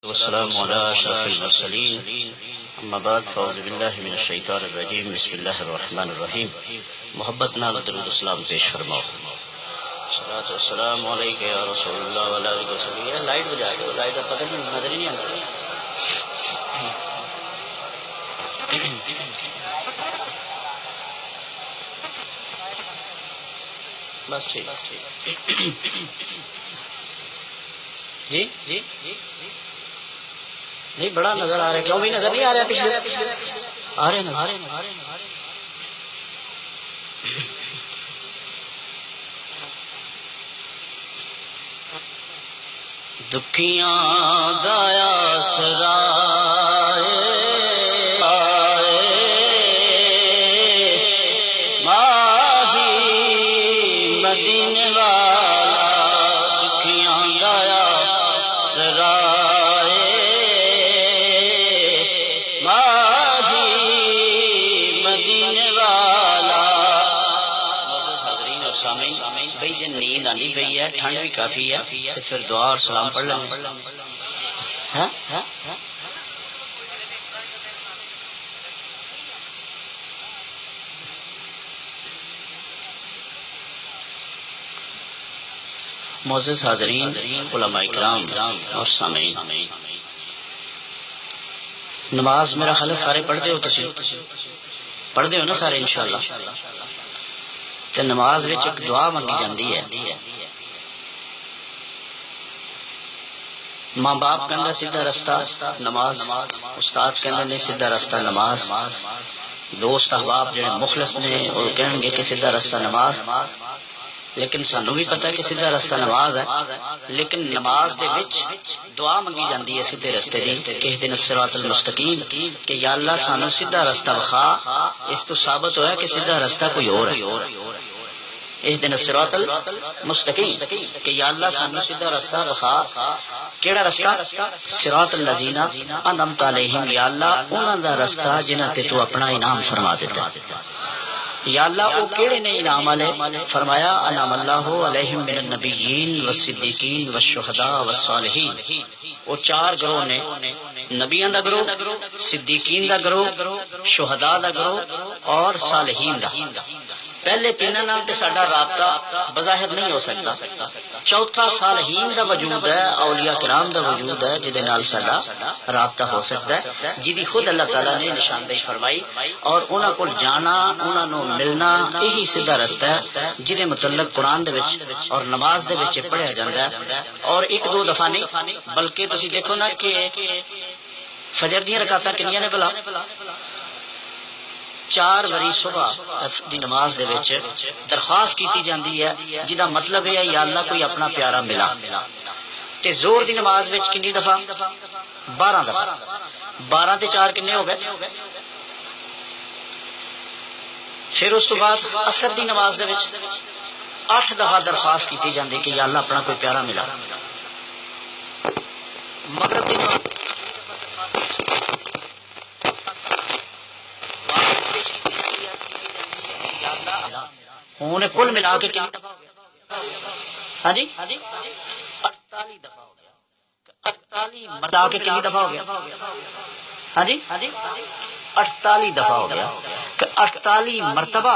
والسلام على أشرف المرسلين اما بعد فاعوذ باللہ من الشیطان الرجیم بسم اللہ الرحمن الرحیم محبت نال درود السلام پیش فرماؤ صلاۃ والسلام علیک یا رسول اللہ وعلی آلہ وصحبہ. لائٹ بجا دو، لائٹ کا پتہ نہیں نظر ہی نہیں آتا. بس ٹھیک جی جی نہیں بڑا نظر آ رہا ہے. کیوں بھی نظر نہیں آ رہا؟ پچھلے آ رہے نا. دکھیاں دایا سرائے ماہی مدینے والا، دکھیاں دایا سرائے ماہی مدینے والا. حاضرین اور سامعین، بھائی جن نیند آندی پئی ہے، ٹھنڈ بھی کافی ہے، تو پھر دعا اور سلام پڑھ لیں. معزز حاضرین، علماء کرام اور سامعین، نماز میرا خیال ہے سارے پڑھتے ہو، پڑھتے ہو نا سارے انشاءاللہ. تے نماز وچ ایک دعا منگی جاندی ہے. ماں باپ کہندا سیدھا رستہ نماز، استاد کہندے نے سیدھا رستہ نماز، دوست احباب جڑے مخلص نے وہ کہیں گے کہ سیدھا رستہ نماز. لیکن سانو بھی پتہ ہے کہ سیدھا رستہ نماز ہے، لیکن نماز دے وچ دعا منگی جاندی ہے سیدھے رستے دی کہ اهدنا الصراط المستقیم، کہ یا اللہ سانو سیدھا رستہ بخا. اس تو ثابت ہوا کہ سیدھا رستہ کوئی اور ہے. اهدنا الصراط المستقیم کہ یا اللہ سانو سیدھا رستہ بخا. کیڑا رستہ؟ صراط الذین انعمت علیہم، یا اللہ انہاں دا رستہ جنہاں تے تو اپنا انعام فرما دیتا. یا اللہ وہ کیڑے نے انعام والے؟ فرمایا انعم اللہ علیہم من النبیین والصدیقین والشہداء والصالحین. وہ چار گروہ نے، نبیاں دا گروہ، صدیقین دا گروہ، شہداء دا گروہ اور صالحین دا. پہلے تینوں نال تے ساڈا رابطہ بظاہر نہیں ہو سکتا. چوتھا صالحین دا وجود ہے، اولیاء کرام دا وجود ہے جدے نال ساڈا رابطہ ہو سکتا ہے، جدی خود اللہ تعالیٰ نے نشاندہی فرمائی. اور انہاں کول جانا، انہاں نو ملنا، یہی سیدھا رستہ ہے جدے متعلق قرآن دے وچ اور نماز دے وچ پڑھیا جاندا ہے. اور ایک دو دفعہ نہیں بلکہ تسی دیکھو نا کہ فجر دیاں رکعتاں کنیاں نے بلا 4 واری صبح دی نماز دے وچ درخواست کیتی جاندی ہے جدا مطلب ہے یا اللہ کوئی اپنا پیارا ملا. تے زور دی نماز وچ کنی دفعہ؟ 12 دفعہ. 12 تے 4 کنے ہو گئے. پھر اس تو بعد عصر دی نماز دے وچ 8 دفعہ درخواست کیتی جاندی کہ یا اللہ اپنا کوئی پیارا ملا. مغرب دی نماز کل ملا کے کیا؟ ہاں جی 48 دفعہ ہو گیا. 48 ملا کے کتنی دفعہ ہو گیا؟ ہاں جی 48 دفعہ ہو گیا. 48 مرتبہ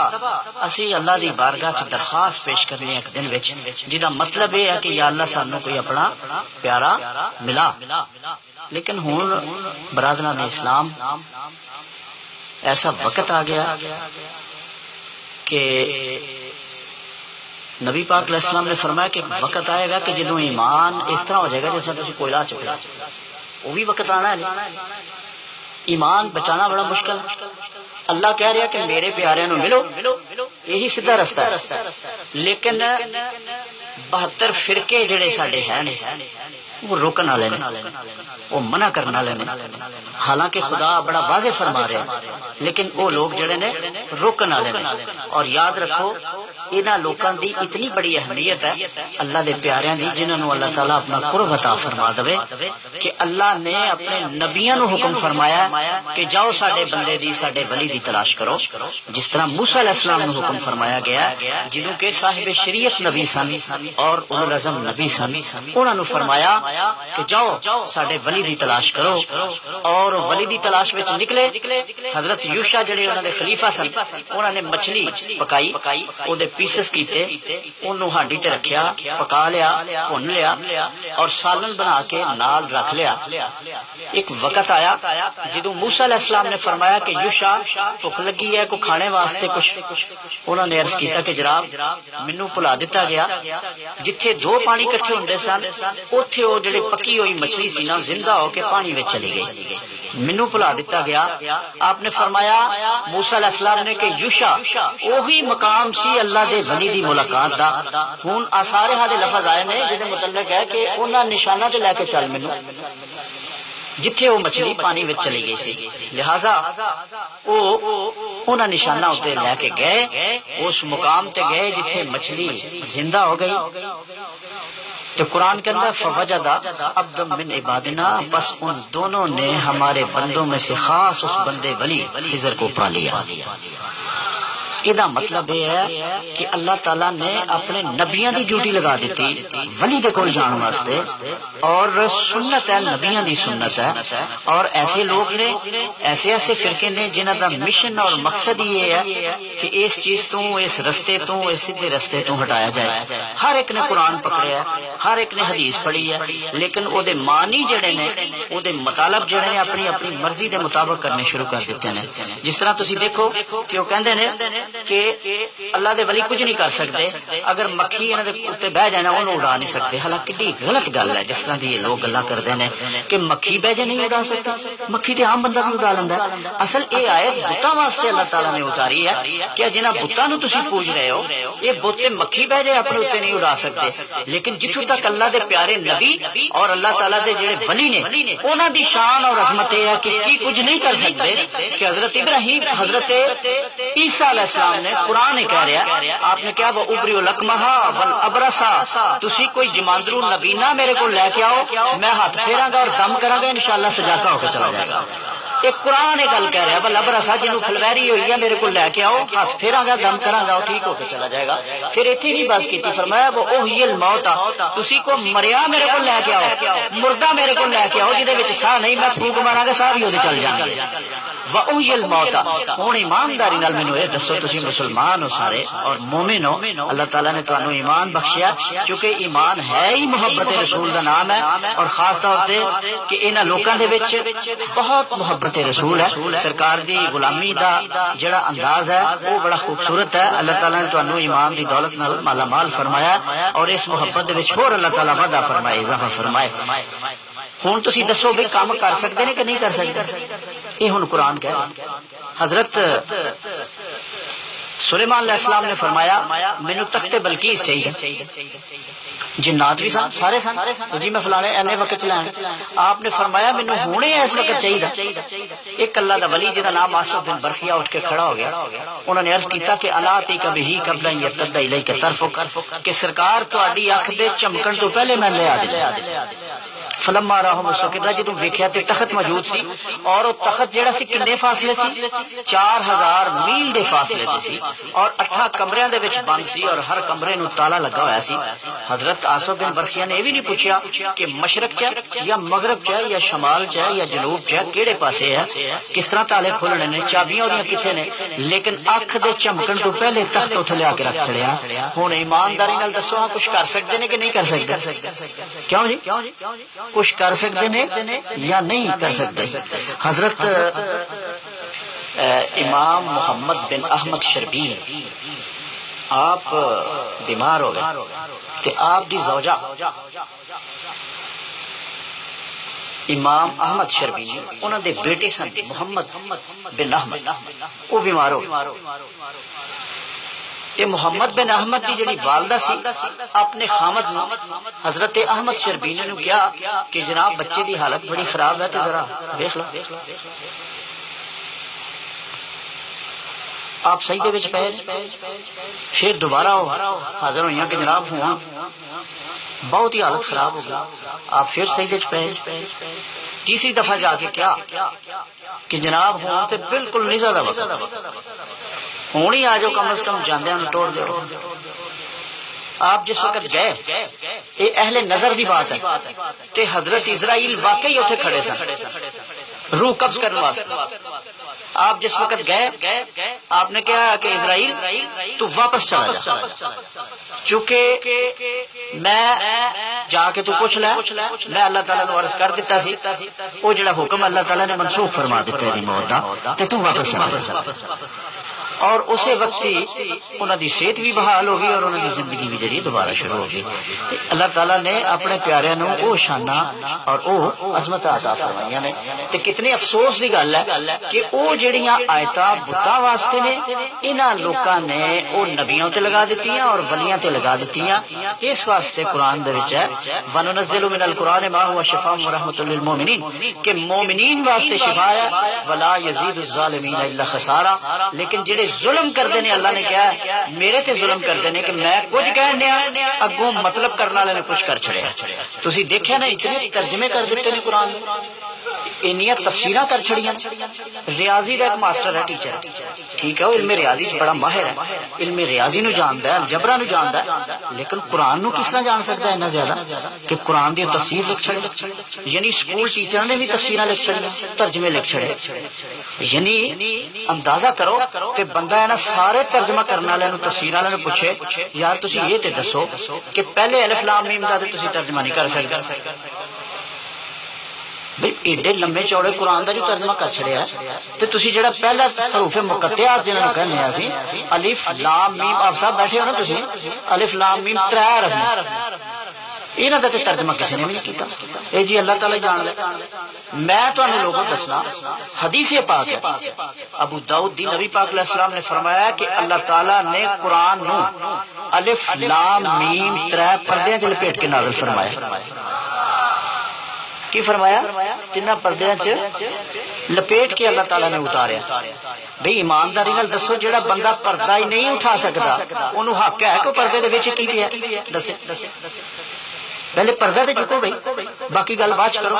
اسی اللہ دی بارگاہ سے درخواست پیش کرنے ایک دن وچ، جدا مطلب یہ ہے کہ یا اللہ سانو کوئی اپنا پیارا ملا. لیکن ہن برادران اسلام ایسا وقت آ گیا کہ نبی پاک علیہ السلام نے فرمایا کہ وقت آئے گا کہ جدوں ایمان اس طرح ہو جائے گا جیسا تسی کوئلہ چکا. وہ بھی وقت آنا ہے. ایمان بچانا بڑا مشکل. اللہ کہہ رہا کہ میرے پیارے نو ملو، یہی سیدھا رستہ ہے. لیکن 72 فرقے جڑے ساڈے ہیں وہ روکن والے نے، وہ منع کرنے والے نے. حالانکہ خدا بڑا واضح فرما رہا ہے، لیکن وہ لوگ جڑے نے روکن والے نے. اور یاد رکھو انہاں لوکاں دی اتنی بڑی اہمیت ہے اللہ دے پیاریاں دی، جنہاں نو اللہ تعالیٰ اپنا قرب عطا فرما دے، کہ اللہ نے اپنے نبیاں نو حکم فرمایا کہ جاؤ ساڈے بندے دی، ساڈے ولی دی تلاش کرو. جس طرح موسیٰ علیہ السلام نو حکم فرمایا گیا جنہوں کے صاحب شریعت نبی سن اور اولو العزم نبی سن، انہاں نو فرمایا کہ جاؤ ساڈے ولی دی تلاش کرو، اور ولی دی تلاش وچ نکلے۔ حضرت یوشع جڑے انہاں دے خلیفہ سن، انہاں نے مچھلی پکائی، او دے پیسز کیتے، اونوں ہانڈی تے رکھیا، پکا لیا، بھن لیا اور سالن بنا کے نال رکھ لیا۔ ایک وقت آیا جدوں موسیٰ علیہ السلام نے فرمایا کہ یوشع بھوک لگی ہے، کو کھانے واسطے کچھ، انہوں نے عرض کیتا کہ جناب مینوں بھلا دتا گیا، جتھے دو پانی کٹھے ہوندے سن اوتھے او جڑی پکی ہوئی مچھلی سی نا زندہ ہو کے پانی وچ چلی گئی، مینوں بھلا دتا گیا۔ آپ نے فرمایا موسیٰ علیہ السلام نے کہ یوشع اوہی مقام سی اللہ دے ولی دی ملاقات دا۔ ہن آثار دے لفظ آئے نے جہدے متعلق ہے کہ انہاں نشانہ تے لے کے چل مینوں جتھے وہ مچھلی پانی وچ چلی گئی سی، لہذا وہ انہاں نشانہ اتنے لے کے گئے، اس مقام تے گئے جتھے مچھلی زندہ ہو گئی۔ تو قرآن کے اندر فوجد عبد من عبادنا، بس ان دونوں نے ہمارے بندوں میں سے خاص اس بندے ولی خضر کو پا لیا۔ یہ مطلب یہ ہے کہ اللہ تعالیٰ نے اپنے نبیاں دی ڈیوٹی لگا دیتی ولی دے کول جان واسطے، اور سنت ہے نبیاں دی سنت ہے، اور ایسے لوگ نے ایسے ایسے فرقے نے جنہاں دا مشن اور مقصد یہ ہے کہ اس چیز تو، اس رستے تو، اس سیدھے رستے تو ہٹایا جائے۔ ہر ایک نے قرآن پکڑیا ہے، ہر ایک نے حدیث پڑھی ہے، لیکن او دے معنی جڑے نے، او دے مطالب جڑے نے اپنی اپنی مرضی دے مطابق کرنے شروع کر دیتے ہیں۔ جس طرح تسی دیکھو کہ وہ کہندے نے کہ اللہ دے ولی کچھ نہیں کر سکتے، اگر مکھی انہاں دے اوتے بہ جائے نا انہوں اڑا نہیں سکتے، حالانکہ کتنی غلط گل ہے جس طرح دی یہ لوگ گلاں کردے نے کہ مکھی بہ جائے نہیں اڑا سکتا، مکھی تے عام بندہ بھی اڑا لیندا ہے۔ اصل یہ آیت بتاں واسطے اللہ تعالیٰ نے اتاری ہے کہ جنہاں بتاں نو تسی پوج رہے ہو، یہ بت مکھی بہ جائے اپنے اوتے نہیں اڑا سکتے، لیکن جتھوں تک اللہ دے پیارے نبی اور اللہ تعالیٰ دے جڑے ولی نے انہاں دی شان اور عظمت ہے کہ کی کچھ نہیں کر سکتے، کہ حضرت ابراہیم، حضرت عیسیٰ علیہ السلام نے، قرآن کہہ رہا ہے، آپ نے کیا وہ ابری لکمہا والابرسا، تسی کوئی جماندرو نبینا میرے کو لے کے آؤ، میں ہاتھ پھیراں گا اور دم کراں گا، انشاءاللہ سجاتا ہو کے چلا جائے گا۔ ایک قرآن گل کہہ رہا ہے والابرسا جنہوں پھلویری ہوئی ہے میرے کو لے کے آؤ، ہاتھ پھیراں گا، دم کراں گا، ٹھیک ہو کے چلا جائے گا۔ پھر اتنی نہیں بس کی، فرمایا وہ اوہی الموت، تسی کو مریا میرے کو لے کے آؤ، مردہ میرے کو لے کے آؤ جہدے وچ ساہ نہیں، میں پھونک ماراں گا ساہ بھی وہ چل جان گے۔ وَأُحْيِي الْمَوْتَى، ہن ایمانداری نال مینوں یہ دسو تسی مسلمان ہو سارے اور مومن ہو، اللہ تعالیٰ نے تانوں ایمان بخشیا، چونکہ ایمان ہے ہی محبت رسول دا نام ہے، اور خاص طور تے کہ انہاں لوکاں دے وچ بہت محبت رسول ہے، سرکار دی غلامی دا جڑا انداز ہے وہ بڑا خوبصورت ہے۔ اللہ تعالیٰ نے تانوں ایمان دی دولت نال مالا مال فرمایا، اور اس محبت دے وچ ہور اللہ تعالیٰ وعدہ فرمائے، اضافہ فرمائے۔ ہوں تسی دسو بھی کام کر سکتے ہیں کہ نہیں کر سکتے؟ یہ ہوں قرآن کہہ رہا۔ حضرت سلیمان علیہ السلام نے فرمایا مینوں تخت بلقیس چاہیے، جنات بھی سن، سارے سن، جی میں فلانے اینے وقت لین، آپ نے فرمایا مینوں ہونے اس وقت چاہیے۔ ایک اللہ دا ولی جہاں نام آصف بن برخیا اٹھ کے کھڑا ہو گیا، انہوں نے عرض کیتا کہ الا تیک بہ قبل ان یرتد الیک طرفک، کہ سرکار تہاڈی اکھ دے چمکن تو پہلے میں لے آ دیا۔ فلما راہ مستقرا، جدوں ویکھیا تے تخت موجود سی، اور وہ تخت جہاں سی کنے فاصلے سی، 4000 میل دے فاصلے تے سی، اور 8 کمریاں دے وچ بند سی، اور ہر کمرے نو تالا لگا ہویا سی۔ حضرت آصف بن برخیا نے یہ بھی نہیں پوچھا کہ مشرق چ یا مغرب چ یا شمال چ یا جنوب چ کیڑے پاسے ہے، کس طرح تالے کھلنے نے، چابیاں اودیاں کتھے نے، لیکن اکھ دے چمکن تو پہلے تخت اٹھ لیا کے رکھ چھڑیا۔ ہن ایمانداری نال دسو ہاں کچھ کر سکتے نے کہ نہیں کر سکتے؟ کیوں جی کچھ کر سکتے ہیں یا نہیں کر سکتے؟ حضرت امام محمد بن احمد شربین آپ بیمار ہو گئے، تے آپ دی زوجہ امام احمد شربینی انہوں دے بیٹے سن محمد بن احمد، وہ بیمار ہو گئے۔ محمد بن احمد کی جڑی والدہ سی اپنے خامد نو حضرت احمد شربینی نو کیا کہ جناب بچے دی حالت بڑی خراب ہے، تے ذرا دیکھ لو۔ آپ صحیح دے وچ پے، پھر دوبارہ حاضر ہوئی کہ جناب ہوا بہت ہی حالت خراب ہو گئی، آپ پھر صحیح دے پے، تیسری دفعہ جا کے کیا کہ جناب ہوا تے بالکل نہیں زیادہ وقت، ہوں ہی آ جاؤ، کم از کم جاندے ٹوڑ دو۔ آپ جس وقت گئے یہ اہل نظر دی بات ہے کہ حضرت اسرائیل واقعی اتنے کھڑے سن روح قبض کرنے واسطے. آپ جس وقت گئے آپ نے کہا کہ اسرائیل تو واپس چلا جا، چونکہ میں جا کے تو پوچھ لے، میں اللہ تعالیٰ نے عرض کر دیتا سی وہ جڑا حکم اللہ تعالیٰ نے منسوخ فرما دیتا ہے موت دا تے تو واپس چلا جا. اور اسی وقت ہی انہوں دی صحت بھی بحال ہو گئی اور انہوں دی زندگی بھی جڑی دوبارہ شروع ہو گئی. اللہ تعالیٰ نے اپنے پیاریاں نو او شانہ اور او عظمت عطا فرمائیاں نے. تے کتنے افسوس دی گل ہے کہ او جڑیاں آیتاں بتاں واسطے نے انہاں لوکاں نے او نبیوں تے لگا دتیاں اور ولیاں تے لگا دتیاں. اس واسطے قرآن دے وچ ہے وَنُنَزِّلُ مِنَ الْقُرْآنِ مَا هُوَ شِفَاءٌ وَرَحْمَةٌ لِّلْمُؤْمِنِينَ کہ مومنین واسطے شفا ہے وَلَا يَزِيدُ الظَّالِمِينَ إِلَّا خَسَارًا. لیکن جڑے ظلم کردے نے اللہ نے کہا میرے تے ظلم کردے نے کہ میں کچھ کہنے اگوں مطلب کرنے والے نے کچھ کر چھڑیا. تسی دیکھیا نا اتنے ترجمے کر دیتے نے قرآن انیاں تفسیراں کر چھڑیاں. ریاضی دا ایک ماسٹر ہے ٹیچر ٹھیک ہے وہ علم ریاضی چ بڑا ماہر ہے علم ریاضی نو جاندا ہے الجبرا نو جاندا ہے لیکن قرآن نو کس طرح جان سکتا ہے اتنا زیادہ کہ قرآن دی تفسیر لکھ چھڑے. یعنی سکول ٹیچر نے بھی تفسیراں لکھ چھڑیاں ترجمے لکھ چھڑے. یعنی اندازہ کرو کہ بندہ ہے نا سارے ترجمہ کرنے والے نو تفسیر والے نو پوچھے یار تسی یہ تے دسو کہ پہلے الف لام میم دا تے تسی ترجمہ نہیں کر سکتے بھئی ایڈے لمبے چوڑے قرآن دا جو ترجمہ کر چھڑیا تے تسی جڑا پہلا حروف مقطعات جنہاں نو کہنے ہیں اسی الف لام میم آپ صاحب بیٹھے ہو نا تسی الف لام میم ترے حرف انہاں دا تے ترجمہ کسی نے بھی نہیں کیتا. اے جی اللہ تعالی جان لے. میں تانوں لوگوں دسنا حدیث پاک ہے ابو داؤد دی نبی پاک علیہ السلام نے فرمایا کہ اللہ تعالی نے قرآن نو الف لام میم ترے پردیاں وچ لپیٹ کے نازل فرمایا. کی فرمایا؟ تینہ پردیاں چ لپیٹ کے اللہ تعالیٰ نے اتاریا. بھئی ایمانداری نال دسو جڑا بندہ پردہ ہی نہیں اٹھا سکتا انہوں حق ہے کہ پردے دے وچ کی پیا دسے. پہلے پردہ تے چکو بھئی باقی گل بعد کرو.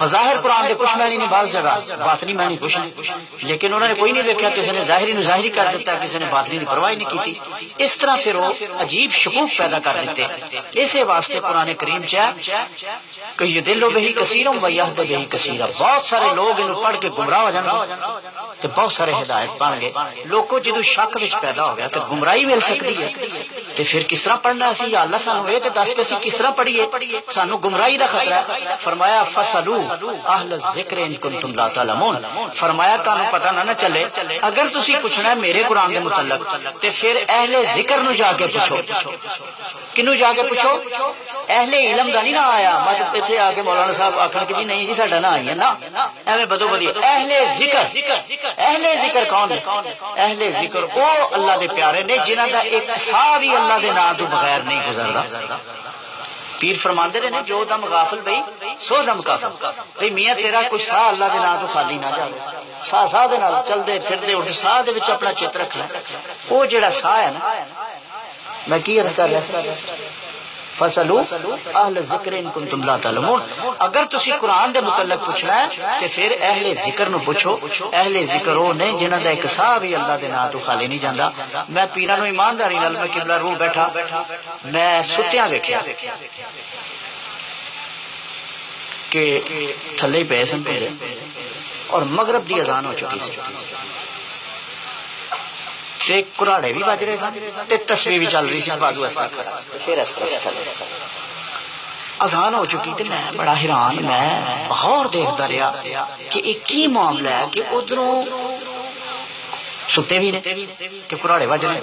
بظاہر قرآن دے کچھ معنی نہیں بعض جگہ باطنی معنی کچھ نہیں لیکن انہوں نے کوئی نہیں دیکھا کسی نے ظاہری نو ظاہری کر دیتا کسی نے باطنی کی پرواہ نہیں کیتی. اس طرح پھر وہ عجیب شکوک پیدا کر دیتے. اسی واسطے قرآن کریم چاہ کہ یدل بہی کثیر و یہد بہی کثیر بہت سارے لوگ انہوں پڑھ کے گمراہ ہو جانا تو بہت سارے ہدایت بن گئے. لوگوں جدو شک وچ پیدا ہو گیا کہ گمراہی مل سکتی ہے تو پھر کس طرح پڑھنا سی یا اللہ سانو یہ دس کے اسی کس طرح پڑھیے سانو گمراہی دا خطرہ ہے. فرمایا فسلو اہل الذکر ان کنتم لا تعلمون. فرمایا تانوں پتہ نہ چلے اگر تسی پوچھنا ہے میرے قرآن دے متعلق تے پھر اہل ذکر نو جا کے پوچھو. کنو جا کے پوچھو؟ اہل علم دا نہیں نہ آیا مطلب اتنے آ کے مولانا صاحب آخر کہ جی نہیں جی ساڈا نہ آئی ہے نا ایویں بدو بدی. اہل ذکر کون ہے؟ اہل ذکر او اللہ دے پیارے نے جنہاں دا ایک سا بھی اللہ دے نام تو بغیر نہیں گزردا. پیر فرماندے رہے جو دم غافل بھئی سو دم کافر. بھئی میاں تیرا کوئی سا اللہ دے نام تو خالی نہ جاوے. سا دے نال چلدے پھردے اٹھ سا دے وچ اپنا چت رکھ لے. او جڑا سا ہے نا میں کی عرض کر رہا فصلو اہل ذکر ان کنتم لا تعلمون. اگر تسی قرآن دے متعلق پوچھنا ہے تو پھر اہل ذکر نو پوچھو. اہل ذکر وہ نے جنہاں دا ایک سا بھی اللہ دے نام تو خالی نہیں جاندا. میں پیراں نو ایمانداری نال میں قبلہ روح بیٹھا میں ستیاں ویکھیا کہ تھلے پے سن پہلے اور مغرب دی اذان ہو چکی سی تے کراڑے بھی بج رہے سن تے تسبیح بھی چل رہی سی بازو اس طرح پھر اس طرح اذان ہو چکی تے میں بڑا حیران میں بہت دیکھتا رہا کہ ایک کی معاملہ ہے کہ ادھروں ستے بھی نے کہ کراڑے بج رہے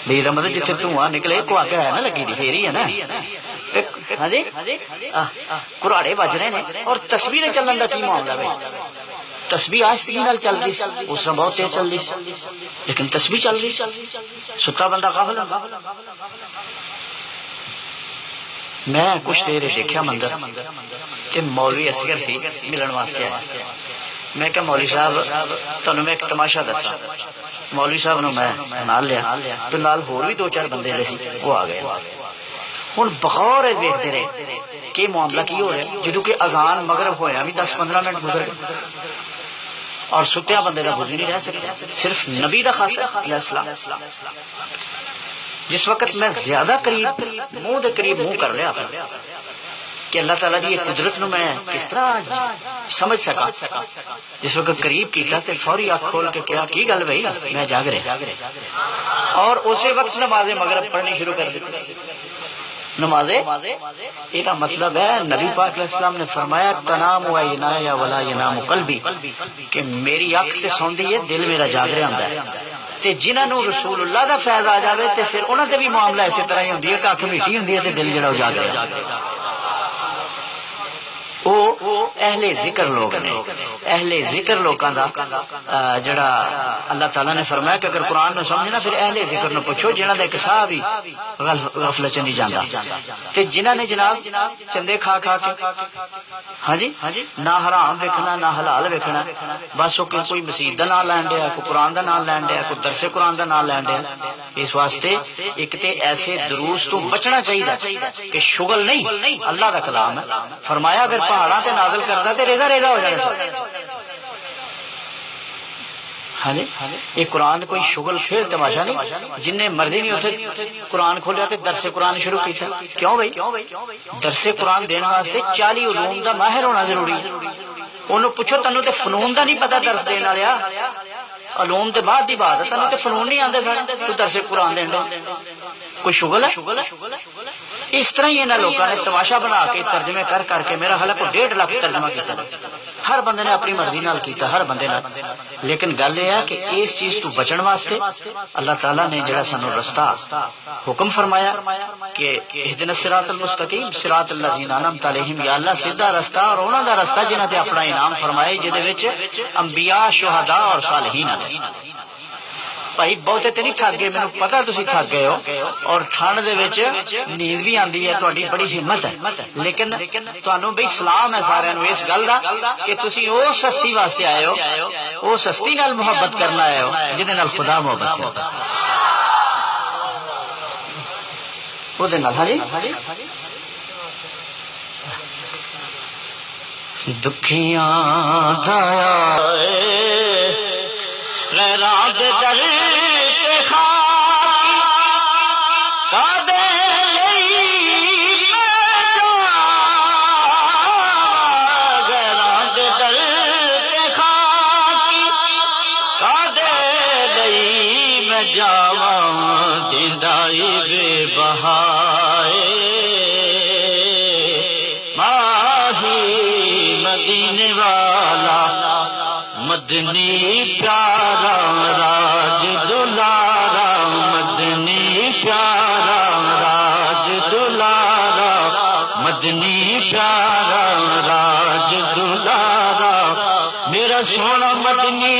بھی مطلب جتنے دھواں نکلے کو آگے ہے نا لگی دی پھیری ہے نا ہاں جی کراڑے بج رہے ہیں اور تسبیح چلن کا کی معاملہ ہے. تسبیح آہستگی نال چل رہی اس طرح بہت تیز چل رہی لیکن تسبیح چل رہی ستا بندہ غافل. میں کچھ دیر دیکھا منظر کہ مولوی اصغر سی ملن واسطے آیا. میں کہ مولوی صاحب تمہیں میں ایک تماشا دسا. مولوی صاحب نو میں نال لیا تو نال ہور بھی دو چار بندے آئے سی وہ آ گئے. ہوں بغور دیکھتے رہے کہ معاملہ کی ہو رہا ہے جدو کہ اذان مغرب ہویا بھی 10-15 منٹ گزر گئے اور ستیا بندے کا گزر نہیں رہ سکتا. صرف نبی کا خاص ہے علیہ السلام جس وقت میں زیادہ قریب منہ دے قریب منہ کر لیا کہ اللہ تعالیٰ دی قدرت نو میں کس طرح سمجھ سکا، جس وقت قریب کیتا تے فوری آنکھ کھول کے کیا کی گل بھائی میں جاگ رہا، اور اسی وقت نماز مغرب پڑھنی شروع کر دی۔ نماز یہ کا مطلب ہے نبی پاک علیہ السلام نے فرمایا تنام و عنایا ولا ینام قلبی، کہ میری اکھ تے سوندی ہے دل میرا جاگ رہا ہوندا ہے، تے جنہاں نو رسول اللہ دا فیض آ جاوے تے پھر انہاں تے بھی معاملہ اسی طرح ہی ہوندی ہے کہ اکھ میٹھی ہوندی ہے تے دل جڑا جاگ رہا ہے۔ وہ اہل ذکر لوگ نے، اہل ذکر لوگاں دا جڑا اللہ تعالیٰ نے فرمایا کہ اگر قرآن نو سمجھنا پھر اہل ذکر نو پوچھو جنہاں دا کسا بھی غفلت چ نہیں جاندا، تے جنہاں نے جناب چندے کھا کھا کے ہاں جی نہ حرام ویکھنا نہ حلال ویکھنا، بس وہ کوئی مسجد دا نام لین ڈیا، کوئی قرآن دا نام لین ڈیا، کوئی درس قرآن دا نام لین ڈیا۔ اس واسطے ایک تے ایسے دروس تو بچنا چاہیے کہ شغل نہیں، اللہ دا کلام ہے، فرمایا اگر پہاڑاں تے نازل کردا تے ریزہ ریزہ ہو جانا سب۔ ہاں جی یہ قرآن کوئی شغل پھر تماشا نہیں، جن نے مرضی نہیں اتنے قرآن کھولیا تے درس قرآن شروع کیتا۔ کیوں بھائی؟ درس قرآن دین واسطے 40 علوم دا ماہر ہونا ضروری ہے۔ انہوں پوچھو تینوں تے فنون دا نہیں پتا درس دین والیا، علوم دے بعد دی بات ہے، تینوں تے فنون نہیں آندے سن تو درس قرآن دین کوئی شغل ہے؟ اس طرح ہی انہاں لوگوں نے تماشا بنا کے ترجمے کر کر کے میرا خیال ہے کوئی 1.5 لاکھ ترجمہ کیتا، ہر بندے نے اپنی مرضی نال کیتا، ہر بندے نال۔ لیکن گل یہ ہے کہ اس چیز تو بچن واسطے اللہ تعالیٰ نے جڑا سانو رستہ حکم فرمایا کہ اهدنا الصراط المستقیم صراط الذین انعمت علیہم، یا اللہ سیدھا رستہ اور انہاں دا رستہ جنہاں تے اپنا انعام فرمائے، جدے وچ انبیاء شہداء اور صالحین نے۔ بھائی بہتے تے نہیں تھک گئے، مینوں پتا تسی تھک گئے ہو، اور ٹھنڈ دے وچ نیند بھی آندی ہے، تہاڈی بڑی ہمت ہے، لیکن تانوں بھئی سلام ہے سارے نوں اس گل دا کہ تسی اس ہستی واسطے آئے ہو، اس ہستی نال محبت کرنا آئے ہو جہدے نال خدا محبت کردا او دے نال۔ ہاں جی دکھیاں دایا غیراں دے در تے خاکی کادے لئی میں جاواں، غیراں دے در تے خاکی کادے لئی میں جاواں، دیندائی بے بہائے ماہی مدینے والا مدنی پیارا راج دلارا، مدنی پیارا راج دلارا، مدنی پیارا راج دلارا، میرا سونا مدنی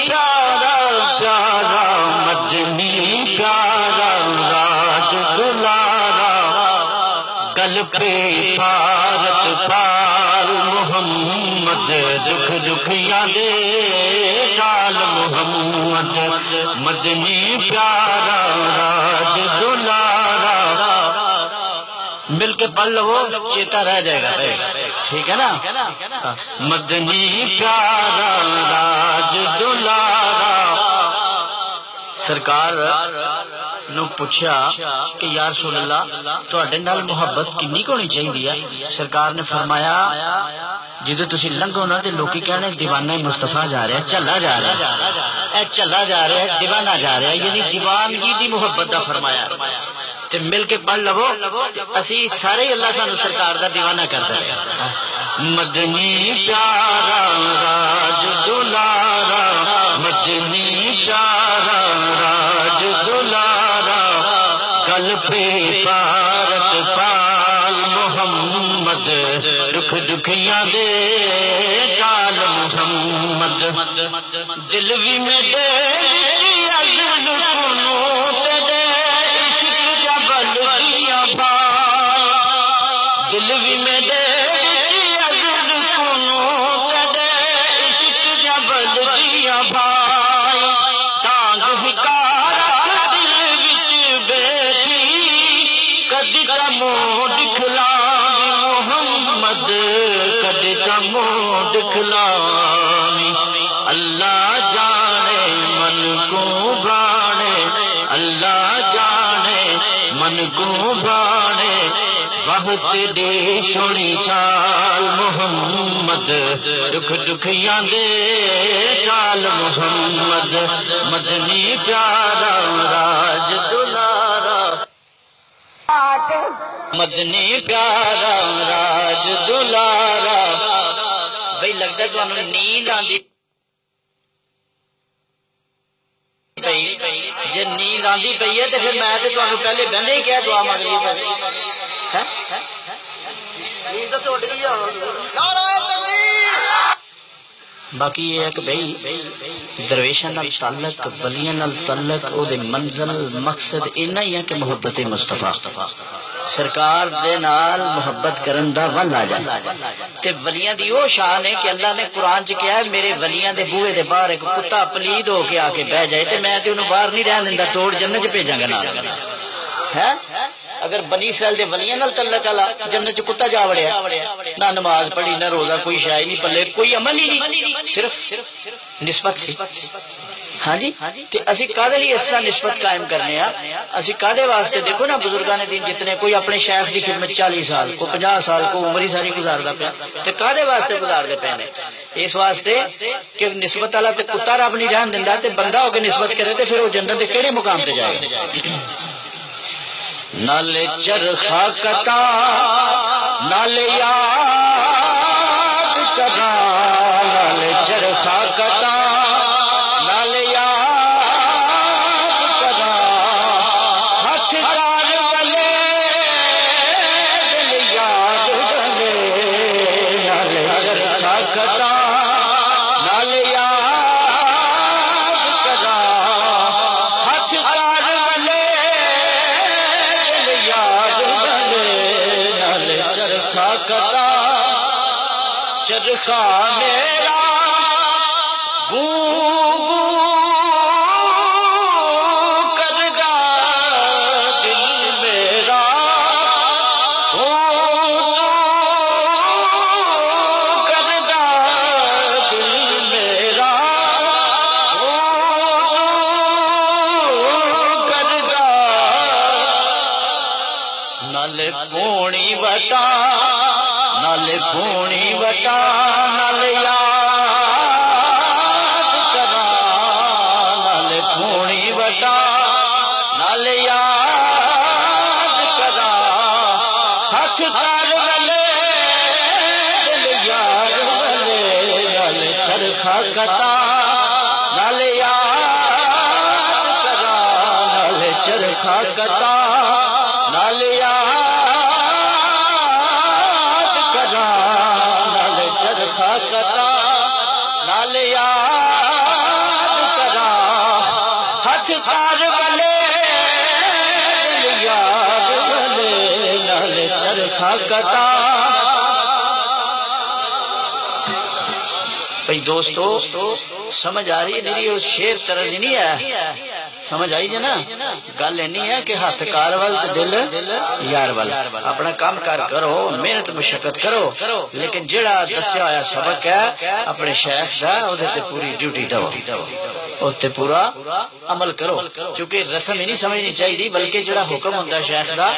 پیارا پیارا، مدنی پیارا راج دلارا، گل پہ پارت پال محمد، دکھ دکھیاں دے ٹال محمد، مدنی پیارا راج دلارا۔ مل کے پڑھ لو چیتا رہ جائے گا، ٹھیک ہے نا؟ مدنی پیارا راج دلارا۔ سرکار نو پوچھا کہ یا رسول اللہ تواڈے نال محبت کنی ہونی چاہیے؟ سرکار نے فرمایا جدو تسی لنگو نا تے لوکی کہنے دیوانہ مصطفیٰ جا رہا ہے، چلا جا رہا ہے، اے چلا جا رہا ہے، دیوانہ جا رہا ہے، یعنی دیوانگی دی محبت دا فرمایا۔ تے مل کے پڑھ لو اسی سارے اللہ سانو سرکار دا دیوانہ کردا ہے۔ مدنی پیارا راج دلارا، مدنی پیارا راج دلارا، گل پہ پارت پال محمد، دکھ دکھیاں دے ٹال محمد، دل بھی میں دے عزل کنوت دے عشق جبل دیا بھائی، دل بھی میں دے عزل کنوت دے عشق جبل دیا بھائی، ٹانگ ہکارا دل وچ بیٹھی کدی کمو دکھلا محمد، کدی کمو دکھلاوی، اللہ جانے من کو بانے، اللہ جانے تیری سونی چال محمد دکھ دکھیاں دے چال محمد مدنی پیارا راج دلارا مدنی پیارا راج دلارا بھئی لگتا ہے تو انہوں نیند آندی جی نیند آندی پئی ہے تو پھر میں تو تمہیں پہلے بہنے ہی کیا دعا مانگ لی باقی یہ ہے کہ بھائی درویشاں نال تعلق ولیاں نال تعلق او دے منزل مقصد اینا ہی ہے کہ محبت مصطفیٰ سرکار دے نال محبت کرن دا ول آ جائے تے ولیاں دی او شان ہے کہ اللہ نے قرآن چ کہا ہے میرے ولیاں دے بوئے دے باہر ایک کتا پلید ہو کے آ کے بہ جائے تے میں تے انہوں باہر نہیں رہن دیندا توڑ جنت چ بھیجاں گا نال ہے اگر بنی اسرائیل دے ولیاں نال تعلق والا جنت چ کتا جا وڑیا نہ نماز پڑھی نہ روزہ کوئی شے نہیں پلے کوئی عمل ہی نہیں صرف نسبت سی ہاں جی تے اسی کادے لیے اس طرح نسبت قائم کرنے ہاں اسی کادے واسطے دیکھو نا بزرگان دین جتنے کوئی اپنے شیخ دی خدمت 40 سال کو 50 سال کو عمر ہی ساری گزاردا پیا تے کادے واسطے گزاردے پے نے اس واسطے کہ نسبت والا تے کتا رب نہیں جان دیندا تے بندہ ہو کے نسبت کرے تے پھر وہ جنت دے کیڑے مقام تے جائے گا نال چرخا کتا نال یاد کرا نال چرخا کتا نال یاد کرا ہاتھ کار والے دل یاد کرے نال چرخا کتا نال یاد کرا ہاتھ کار والے چرخا کتا چرخا میرا بو کردا دل میرا کردا دل میرا کردا نال پونی وٹا نال پونی وٹا نال یاد کرا نال پونی وٹا نال یاد کرا ہاتھ کر والے دل یار والے نال چرخا کتا نال یاد کرا نال چرخا کتا نال یاد کرا نال چرخا کتا نال یاد کرا ہاتھ کار والے دل یار والے نال چرخا کتا بھئی دوستو سمجھ آ رہی ہے میری اور شیر طرز ہی نہیں ہے سمجھ آئی جی نا گل اینی ہے کہ ہاتھ کار وال تے دل یار وال اپنا کام کار کرو محنت مشقت کرو لیکن جڑا دسیا ہوا سبق ہے اپنے شیخ دا او دے تے پوری ڈیوٹی دو او تے پورا عمل کرو کیونکہ رسم ہی نہیں سمجھنی چاہیے بلکہ جڑا حکم ہوندا شیخ دا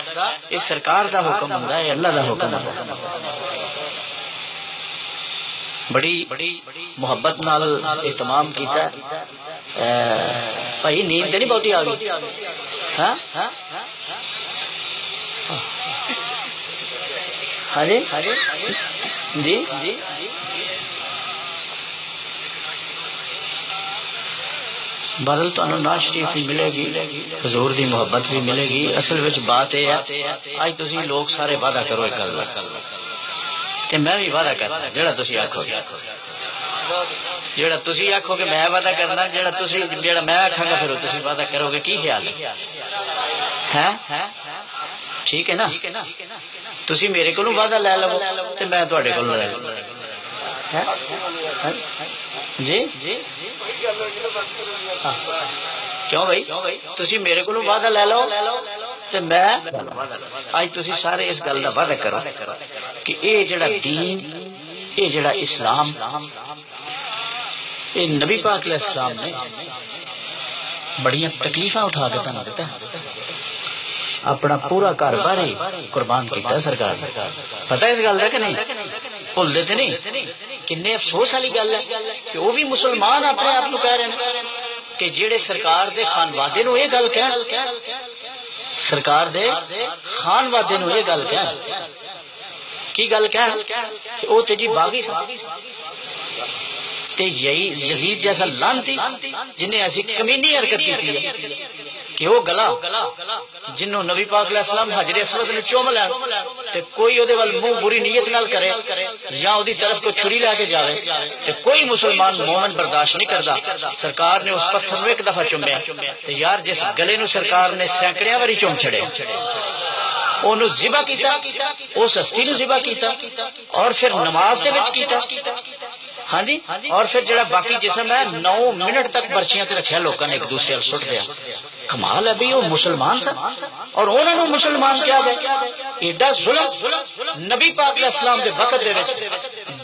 یہ سرکار دا حکم ہوندا ہے اللہ دا حکم ہوندا ہے بڑی محبت نال اہتمام کیتا ہے بھائی نیند تو نہیں بہتی آ گئی ہاں جی جی بادل تو ناز شریف بھی ملے گی حضور دی محبت بھی ملے گی اصل وچ بات یہ ہے اج تسی لوگ سارے وعدہ کرو ایک گل تے میں بھی وعدہ کرنا جڑا تسی آکھو گے جڑا تسی آکھو کہ میں وعدہ کرنا جڑا میں آکھاں گا پھر تسی وعدہ کرو گے کی خیال ہے ٹھیک ہے نا تسی میرے کولوں وعدہ لے لو تے میں تواڈے کولوں لے لوں جی کیوں بھائی تسی میرے کولوں وعدہ لے لو تے میں اج تسی سارے اس گل دا وعدہ کرو کہ اے جڑا دین اے جڑا اسلام اے نبی پاک علیہ السلام نے بڑیاں تکلیفاں اٹھا کے تانوں دیتا اپنا پورا گھر بار ہی قربان کیتا سرکار نے. پتہ اس گل کا کہ نہیں؟ بھول دیتے نہیں. کنے افسوس والی گل ہے کہ وہ بھی مسلمان اپنے آپ کو کہہ رہے ہیں کہ جڑے سرکار دے خان وادے نو یہ گل کہ سرکار دے خان وادے نو یہ گل کہ کی گل کہ وہ تے جی باغی تے یزید جیسا لعنتی جنہیں ایسی کمینی حرکت کی تھی کہ وہ گلا جنوں نبی پاک علیہ السلام حجر اسود نے چوم لیا تے کوئی اودے ول منہ بری نیت نال کرے یا اودی طرف کو چھری لے کے جاوے تے کوئی مسلمان مومن برداشت نہیں کردا. سرکار نے اس پتھر نو ایک دفعہ چومیا تے یار جس گلے نو سرکار نے سینکڑیاں واری چوم چھڑے اونوں ذبح کیتا, اس ہستی نو ذبح کیتا اور پھر نماز دے وچ کیتا. ہاں جی, اور پھر جڑا باقی جسم ہے 9 منٹ تک برچیاں تے رکھیا لوکاں نے ایک دوسرے ال سٹ دیا. کمال ہے بھی وہ مسلمان سن اور انہوں نے مسلمان کیا گئے. ایڈا ظلم نبی پاک علیہ السلام کے وقت دے وچ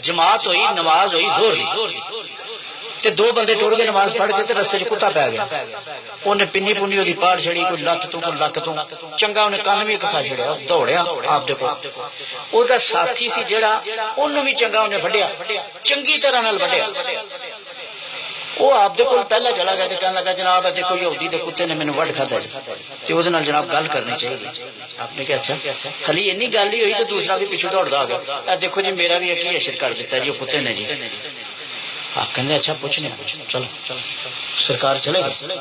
جماعت ہوئی, نماز ہوئی زور دی تے دو بندے ٹوڑ کے نماز پڑھ کے تے رستے چ کتا پی گیا. انہیں پنی پنی دی پاڑ چھڑی, کوئی لت تو کوئی لک تو چنگا انہیں کن بھی کھا چھڑیا, دوڑیا آپ دے کول. او دا ساتھی سی جڑا اونوں بھی چنگا انہیں وڈیا, چنگی طرح نال وڈیا. وہ آپ دے کول پہلا چلا گیا تے کہنے لگا جناب دیکھو یہودی دے کتے نے مینوں وڈ کھادا تے اودے نال جناب گل کرنی چاہیے. آپ نے کہا اچھا خالی اینی گل ہی ہوئی تو دوسرا بھی پیچھے دوڑدا آ گیا, دیکھو جی میرا بھی ایک ہی اشر کر دیتا جی وہ کتے نے جی. آپ کہندے اچھا پوچھنے چلو سرکار چلے گئے.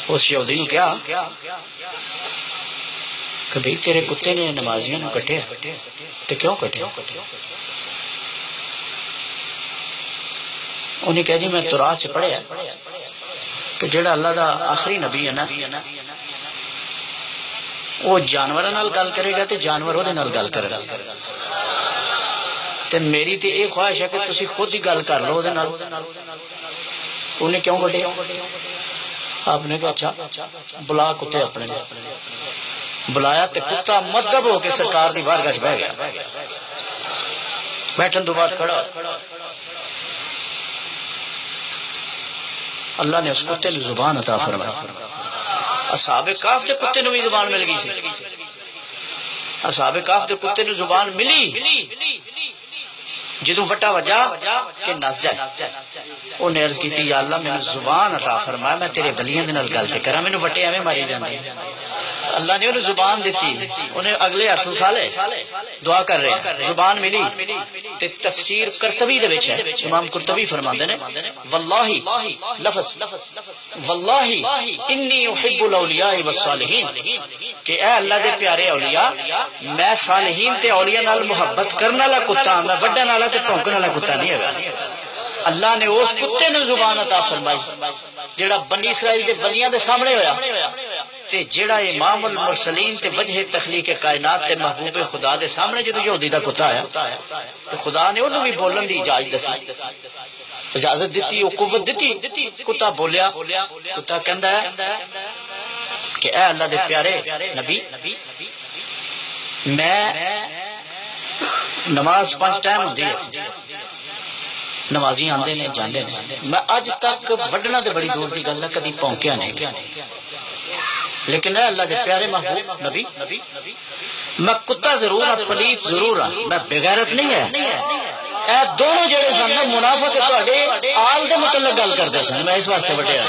اس یہودی نو کیا کہ بھئی تیرے کتے نے نمازیاں نو کٹیا تے کیوں کٹیا؟ انہیں کہا جی میں تورات چ پڑھیا کہ جڑا اللہ دا آخری نبی ہے نا وہ جانوراں نال گل کرے گا تے جانور اودے نال گل کرے گا تے میری تے یہ خواہش ہے کہ تسی خود ہی گل کر لو اودے نال. انہیں کیوں کٹیا؟ آپ نے کہا اچھا بلا کتے اپنے بلایا تے کتا مدب ہو کے سرکار دی بارگاہ وچ بیٹھ گیا. بیٹھن تو بعد کھڑا اللہ نے اس کتے نو زبان عطا فرمائی. اصحاب کہف دے کتے نو بھی زبان مل گئی سی. اصحاب کہف دے کتے نو زبان ملی جدوں وٹا وجا کہ نس جائے. انہیں عرض کی یا اللہ مینوں زبان عطا فرما, میں تیرے بلیاں دے نال گل تے کراں, مینوں وٹے ایویں ماری جاندے. اللہ نے انہیں زبان دیتی, انہیں اگلے ہاتھ اٹھا لے, دعا کر رہے ہیں, زبان ملی. تے تفسیر قرطبی دے وچ ہے, امام قرطبی فرماندے نے واللہ لفظ واللہ انی احب الاولیاء والصالحین کہ اے اللہ دے پیارے اولیاء میں صالحین تے اولیاء نال محبت کرن والا کتا, میں وڈن والا تے بھونکن والا کتا نہیں ہے. اللہ نے اس کتے نو زبان عطا فرمائی جڑا بنی اسرائیل دے بلیاں دے سامنے ہویا تے جڑا امام المرسلین تے وجہ تخلیق کائنات تے محبوب خدا دے سامنے جدوں یہودی دا کتا آیا تو خدا نے انہوں بھی بولن دی اجازت دسی, اجازت دیتی, او قوت دیتی. کتا بولیا, کتا کہندا ہے کہ اے اللہ دے پیارے نبی میں نماز 5 ٹائم ہوندی ہے, نمازی آندے نے جاندے نے, میں اج تک وڈنا تے بڑی دور دی گل ہے کدی پونکیا نہیں. لیکن اے اللہ دے پیارے محبوب نبی میں کتا ضرور ہاں, پلیت ضرور ہاں, میں بغیرت نہیں ہے. اے دونوں جڑے سن منافق تہاڈے آل دے متعلق گل کردے سن, میں اس واسطے وڈیا.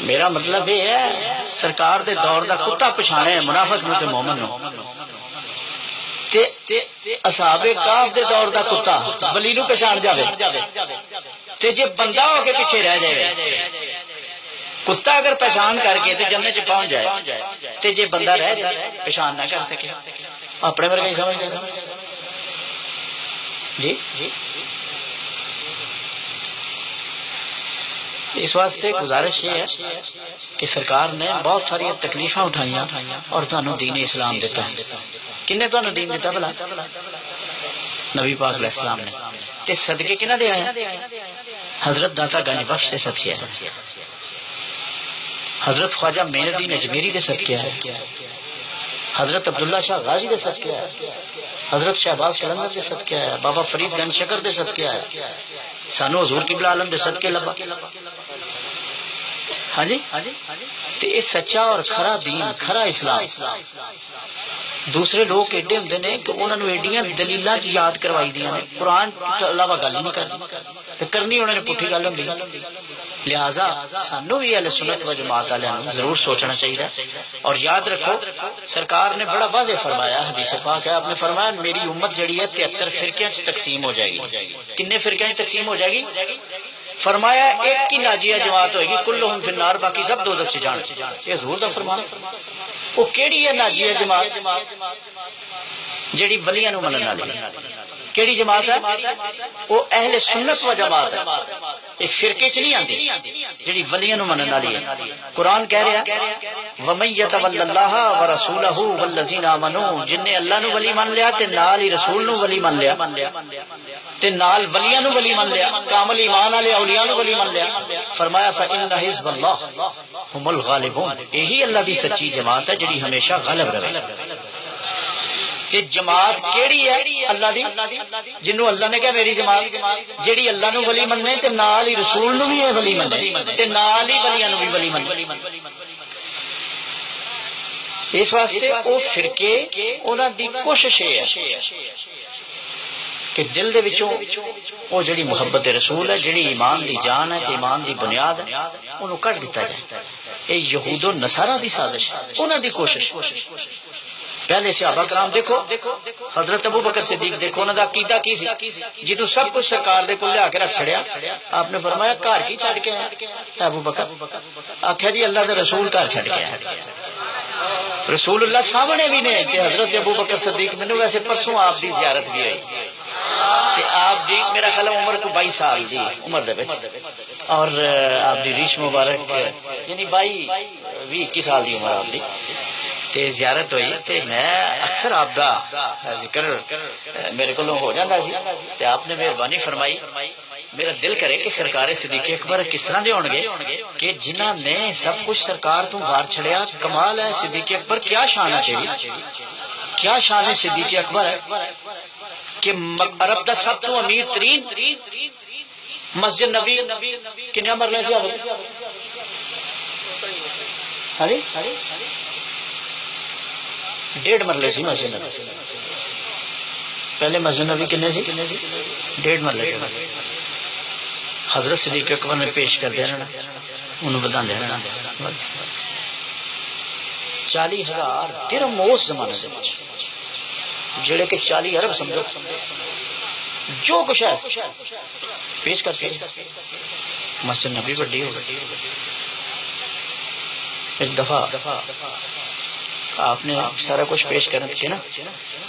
میرا مطلب یہ ہے سرکار دے دور دا کتا پچھانے منافق نو تے مومن نو. اصحاب کہف دے دور دا کتا ولی نو پہچان جاوے تے جے بندہ ہو کے پیچھے رہ جائے. کتا اگر پہچان کر کے تے جنت چ پہنچ جائے تے جے بندہ رہ جائے پہچان نہ کر سکے اپنے ورگا ہی سمجھ گئے. جی اس واسطے گزارش یہ ہے کہ سرکار نے بہت ساری تکلیفاں اٹھائیاں اور تانوں دین اسلام دیتا ہے. کنے تانوں دین دیتا بلا؟ نبی پاک علیہ السلام نے. تے صدقے کنا دے آئے؟ حضرت داتا گنج بخش دے صدقے ہے, حضرت خواجہ معین الدین اجمیری دے صدقے ہے, حضرت عبداللہ شاہ غازی دے صدقے ہے, حضرت شہباز قلندر دے صدقے ہے, بابا فرید گنج شکر دے صدقے ہے, سانو حضور قبلہ عالم دے صدقے لبا. ہاں جی تے اے سچا اور کھرا دین کھرا اسلام دوسرے لوگ ایڈے ہوندے نے کہ انہاں نوں ایڈیاں دلیلاں یاد کروائی دیاں نے قرآن تو علاوہ گل نہیں کرنی کرنی انہوں نے پٹھی گل ہوندی لہذا سانو بھی اہل سنت و جماعت والوں ضرور سوچنا چاہیے اور یاد رکھو سرکار نے بڑا واضح فرمایا حدیث پاک ہے آپ نے فرمایا میری امت جڑی ہے 73 فرقیاں تقسیم ہو جائے گی کنے فرقیاں تقسیم ہو جائے گی فرمایا ایک ہی ناجیہ جماعت ہوئے گی کلہم فی النار باقی سب دوزخ سے جان یہ حضور دا فرمان وہ کیڑی ہے ناجیہ جماعت جڑی ولیاں نو منن والی کیڑی جماعت ہے وہ اہل سنت و جماعت ہے ایک فرقے چ نہیں آندی جڑی ولیاں نو منن والی ہے قرآن کہہ رہا وَمَن يَتَوَلَّ اللَّهَ وَرَسُولَهُ وَالَّذِينَ آمَنُوا جن نے اللہ نو ولی من لیا تے نال ہی رسول نو ولی من لیا تے نال ولیاں نو ولی من لیا کامل ایمان والے اولیاء نو ولی من لیا فرمایا فَإِنَّ حِزْبَ اللَّهِ هُمُ الْغَالِبُونَ یہی اللہ دی سچی جماعت ہے جڑی ہمیشہ غالب رہے تے جماعت کیڑی ہے اللہ دی جنوں اللہ نے کہا میری جماعت جیڑی اللہ نو ولی مننے تے نال ہی رسول نو بھی ولی مننے تے نال ہی ولیاں نو بھی ولی مننے اس واسطے او فرقے انہاں دی کوشش ہے کہ دل دے وچوں او جڑی محبت رسول ہے جڑی ایمان دی جان ہے تے ایمان دی بنیاد ہے اونوں کٹ دتا جائے اے یہود و نصارا دی سازش انہاں دی کوشش پہلے صحابہ کرام دیکھو حضرت ابو بکر صدیق دیکھو انہاں دا عقیدہ کی سی جدوں سب کچھ سرکار دے کول لیا کے رکھ چھڑیا آپ نے فرمایا گھر کی چھڈ کے آیا ابو بکر آکھیا جی اللہ دے رسول گھر چھڈ کے آیا رسول اللہ سامنے بھی نے تے حضرت ابو بکر صدیق نے ویسے پرسوں آپ دی زیارت بھی ہوئی تے آپ دی میرا خیال عمر کو 22 سال دی عمر دے وچ اور آپ دی ریش مبارک یعنی 22 سال دی عمر آپ دی تے زیارت ہوئی تے میں اکثر آپ دا ذکر میرے کو ہو جاتا سی تے آپ نے مہربانی فرمائی میرا دل کرے کہ سرکار صدیق اکبر کس طرح دے ہون گے کہ جنہاں نے سب کچھ سرکار تو وار چھڑیا کمال ہے صدیق اکبر کیا شان ہے تیری کیا شان ہے صدیق اکبر ہے کہ عرب دا سب تو امیر ترین مسجد نبی کنیا مرلے سے ہاں 1.5 مرلے سی مسجد نبی پہلے مسجد نبی کنے سی 1.5 مرلے حضرت صدیق اکبر نے پیش کر دیا انہوں بتا دیا 40,000 درہم اس زمانے سے جڑے کہ 40 ارب سمجھو جو کچھ ہے پیش کر سکتے مسجد نبی بڑی ہو گئی ایک دفعہ آپ نے سارا کچھ پیش کرنے کے نا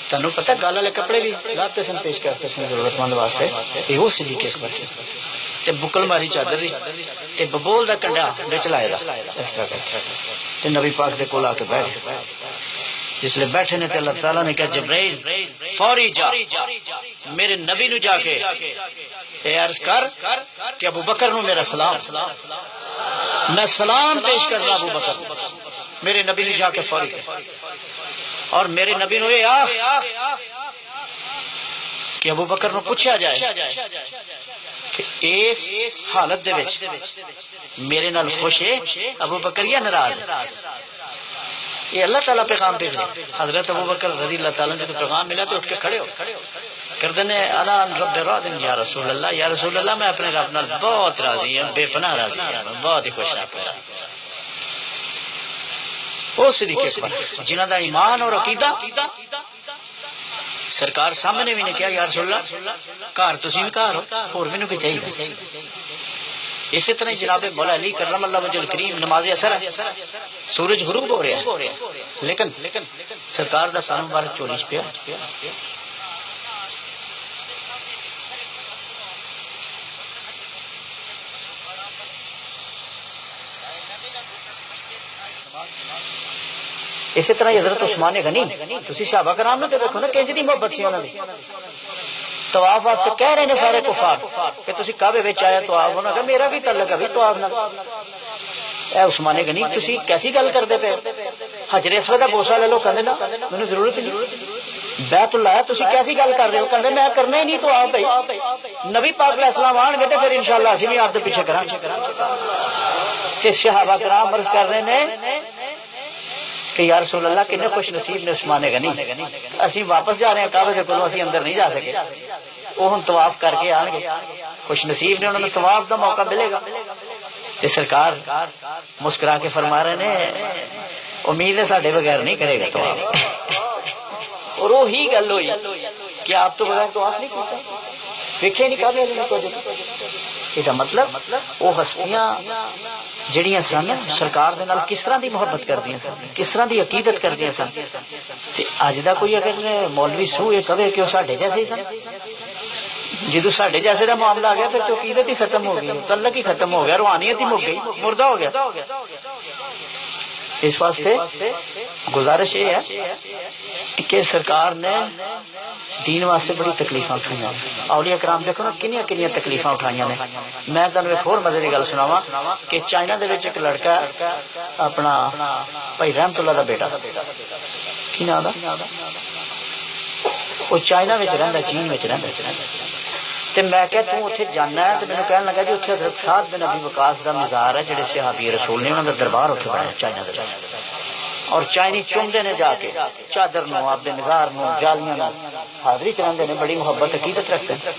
تنو پتہ گال والے کپڑے بھی لاتے سن پیش کرتے سن ضرورت مند واسطے یہ وہ صدیق اکبر سے تے بکل ماری چادر تے ببول دا کنڈا وچ لائے دا اس طرح تے نبی پاک دے کول آ کے بیٹھ جس لئے بیٹھے نے تے اللہ تعالیٰ نے کہا جبرائیل فوری جا میرے نبی نو جا کے اے عرض کر کہ ابو بکر نو میرا سلام میں سلام پیش کرنا ابو بکر میرے نبی نے جا کے فوری اور میرے نبی نو اے آخ کہ ابو بکر نو پوچھا جائے کہ اس حالت دے وچ میرے نال خوش ہے ابو بکر یا ناراض ہے یہ اللہ تعالیٰ پیغام بھیج رہے حضرت ابو بکر رضی اللہ تعالیٰ نے پیغام ملا تو اٹھ کے کھڑے ہو کر دینے انا رب راضٍ یا رسول اللہ میں اپنے رب نال بہت راضی ہوں بے پناہ راضی ہوں بہت ہی خوش ہوں وہ صدیق اکبر جنہاں دا ایمان اور عقیدہ سرکار سامنے بھی نے کہا یا رسول اللہ گھر تسی بھی گھر ہو اور مینوں کی چاہیے اسی طرح جناب مولا علی کرم اللہ وجہ الکریم نماز اثر ہے سورج غروب ہو رہا ہے لیکن سرکار دا سال مبارک چولی پیا اسی طرح حضرت عثمان غنی تسی صحابہ کرام نو تے دیکھو نا کنج دی محبت سی انہاں دی طواف واسطے کہہ رہے ہیں سارے کفار کہ تسی کعبے وچ آیا تو آپ انہاں کہ میرا بھی تعلق ہے بھی طواف نال اے عثمان غنی تسی کیسی گل کردے پے حجر اسود دا بوسا لے لو کہندے نا مینوں ضرورت نہیں بیت اللہ ہے تسی کیسی گل کر رہے ہو کہندے میں کرنا ہی نہیں تو آپ بھائی نبی پاک علیہ السلام آن گے تے پھر انشاءاللہ اسی بھی آپ دے پیچھے کراں تے صحابہ کرام عرض کر رہے ہیں کہ یا رسول اللہ کتنے خوش نصیب نے عثمان غنی، اسی واپس جا رہے ہیں کعبے کے کولوں، اسی اندر نہیں جا سکے، وہ ہن طواف کر کے آن گے، خوش نصیب نے، انہوں نے طواف دا موقع ملے گا۔ تے سرکار مسکرا کے فرما رہے ہیں امید ہے ساڈے بغیر نہیں کرے گا طواف۔ اور وہی گل ہوئی کہ آپ تو بغیر طواف نہیں کرتا، ویکھے نہیں کر رہے۔ یہ مطلب وہ ہستیاں جڑیاں سن سرکار دے نال کس طرح دی محبت کردیاں سن، کس طرح دی عقیدت کردیاں سن۔ تے اج دا کوئی اگر مولوی سو یہ کہے کہ وہ ساڈے جیسے ہی سن، جدو ساڈے جیسے دا معاملہ آ گیا پھر تو عقیدت ہی ختم ہو گئی، تعلق ہی ختم ہو گیا، روحانیت ہی مک گئی، مردہ ہو گیا۔ اس واسطے گزارش یہ ہے کہ سرکار نے دین واسطے بڑی تکلیفاں اٹھائیاں، اولیاء کرام دیکھو نا کنیاں کنیاں تکلیفاں اٹھائیاں نے۔ میں تمہیں ایک اور مزے کی گل سناواں کہ چائنا دے وچ ایک لڑکا اپنا بھائی رحمت اللہ دا بیٹا، کی نام دا، وہ چائنا وچ رہندا، چین وچ رہندا، تے میں کہ تو اوتھے جانا ہے، تے مینوں کہن لگا جی اوتھے حضرت سعد بن ابی وقاص دا مزار ہے، جڑے صحابی رسول نے، انہاں دا دربار اوتھے بنیا چائنا دے، اور چائنی چومدے نے جا کے چادر نو، آپ دے مزار نو، جالیاں نو حاضری کراندے نے، بڑی محبت عقیدت رکھتے ہیں۔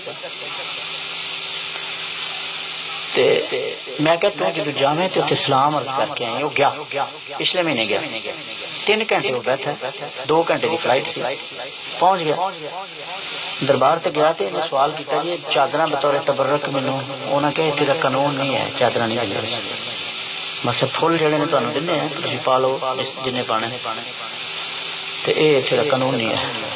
تے میں کہ تو جدو جاویں تے اوتھے سلام عرض کر کے آئیں، وہ گیا پچھلے مہینے گیا، 3 گھنٹے وہ بیٹھا، 2 گھنٹے کی فلائٹ سی، پہنچ گیا دربار تے گیا تے انہیں سوال کیتا جی چادراں بطور تبرک مینوں، انہاں کہ اتنے دا قانون نہیں ہے چادراں نہیں دینی، بس پھول جڑے نے تانوں دنے ہیں تسی پا لو جن پانے، تے اے اتنے دا قانون نہیں ہے۔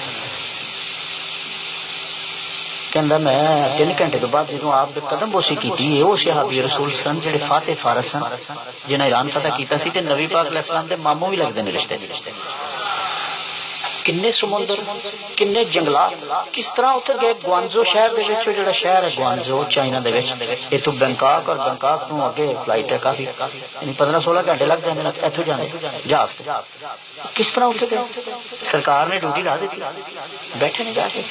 کہندا میں 3 گھنٹے تو بعد جدوں آپ نے قدم بوسی کیتی، وہ صحابی رسول سن جڑے فاتح فارس سن، جنہیں ایران فتح کیتا سی، تے نبی پاک علیہ السلام دے ماموں بھی لگدے نے رشتے۔ کنے سمندر، کنے جنگلات، کس طرح اتر گئے گوانزو شہر دے وچ، جڑا شہر ہے گوانزو چائنا دے وچ، اے تو بینکاک، اور بینکاک تو اگے فلائٹ ہے کافی، یعنی 15-16 گھنٹے لگ جاندے نے ایتھوں جانے جہاز تے۔ کس طرح اتر گئے؟ سرکار نے ڈیوٹی لا دیتی، بیٹھے نہیں جا کے۔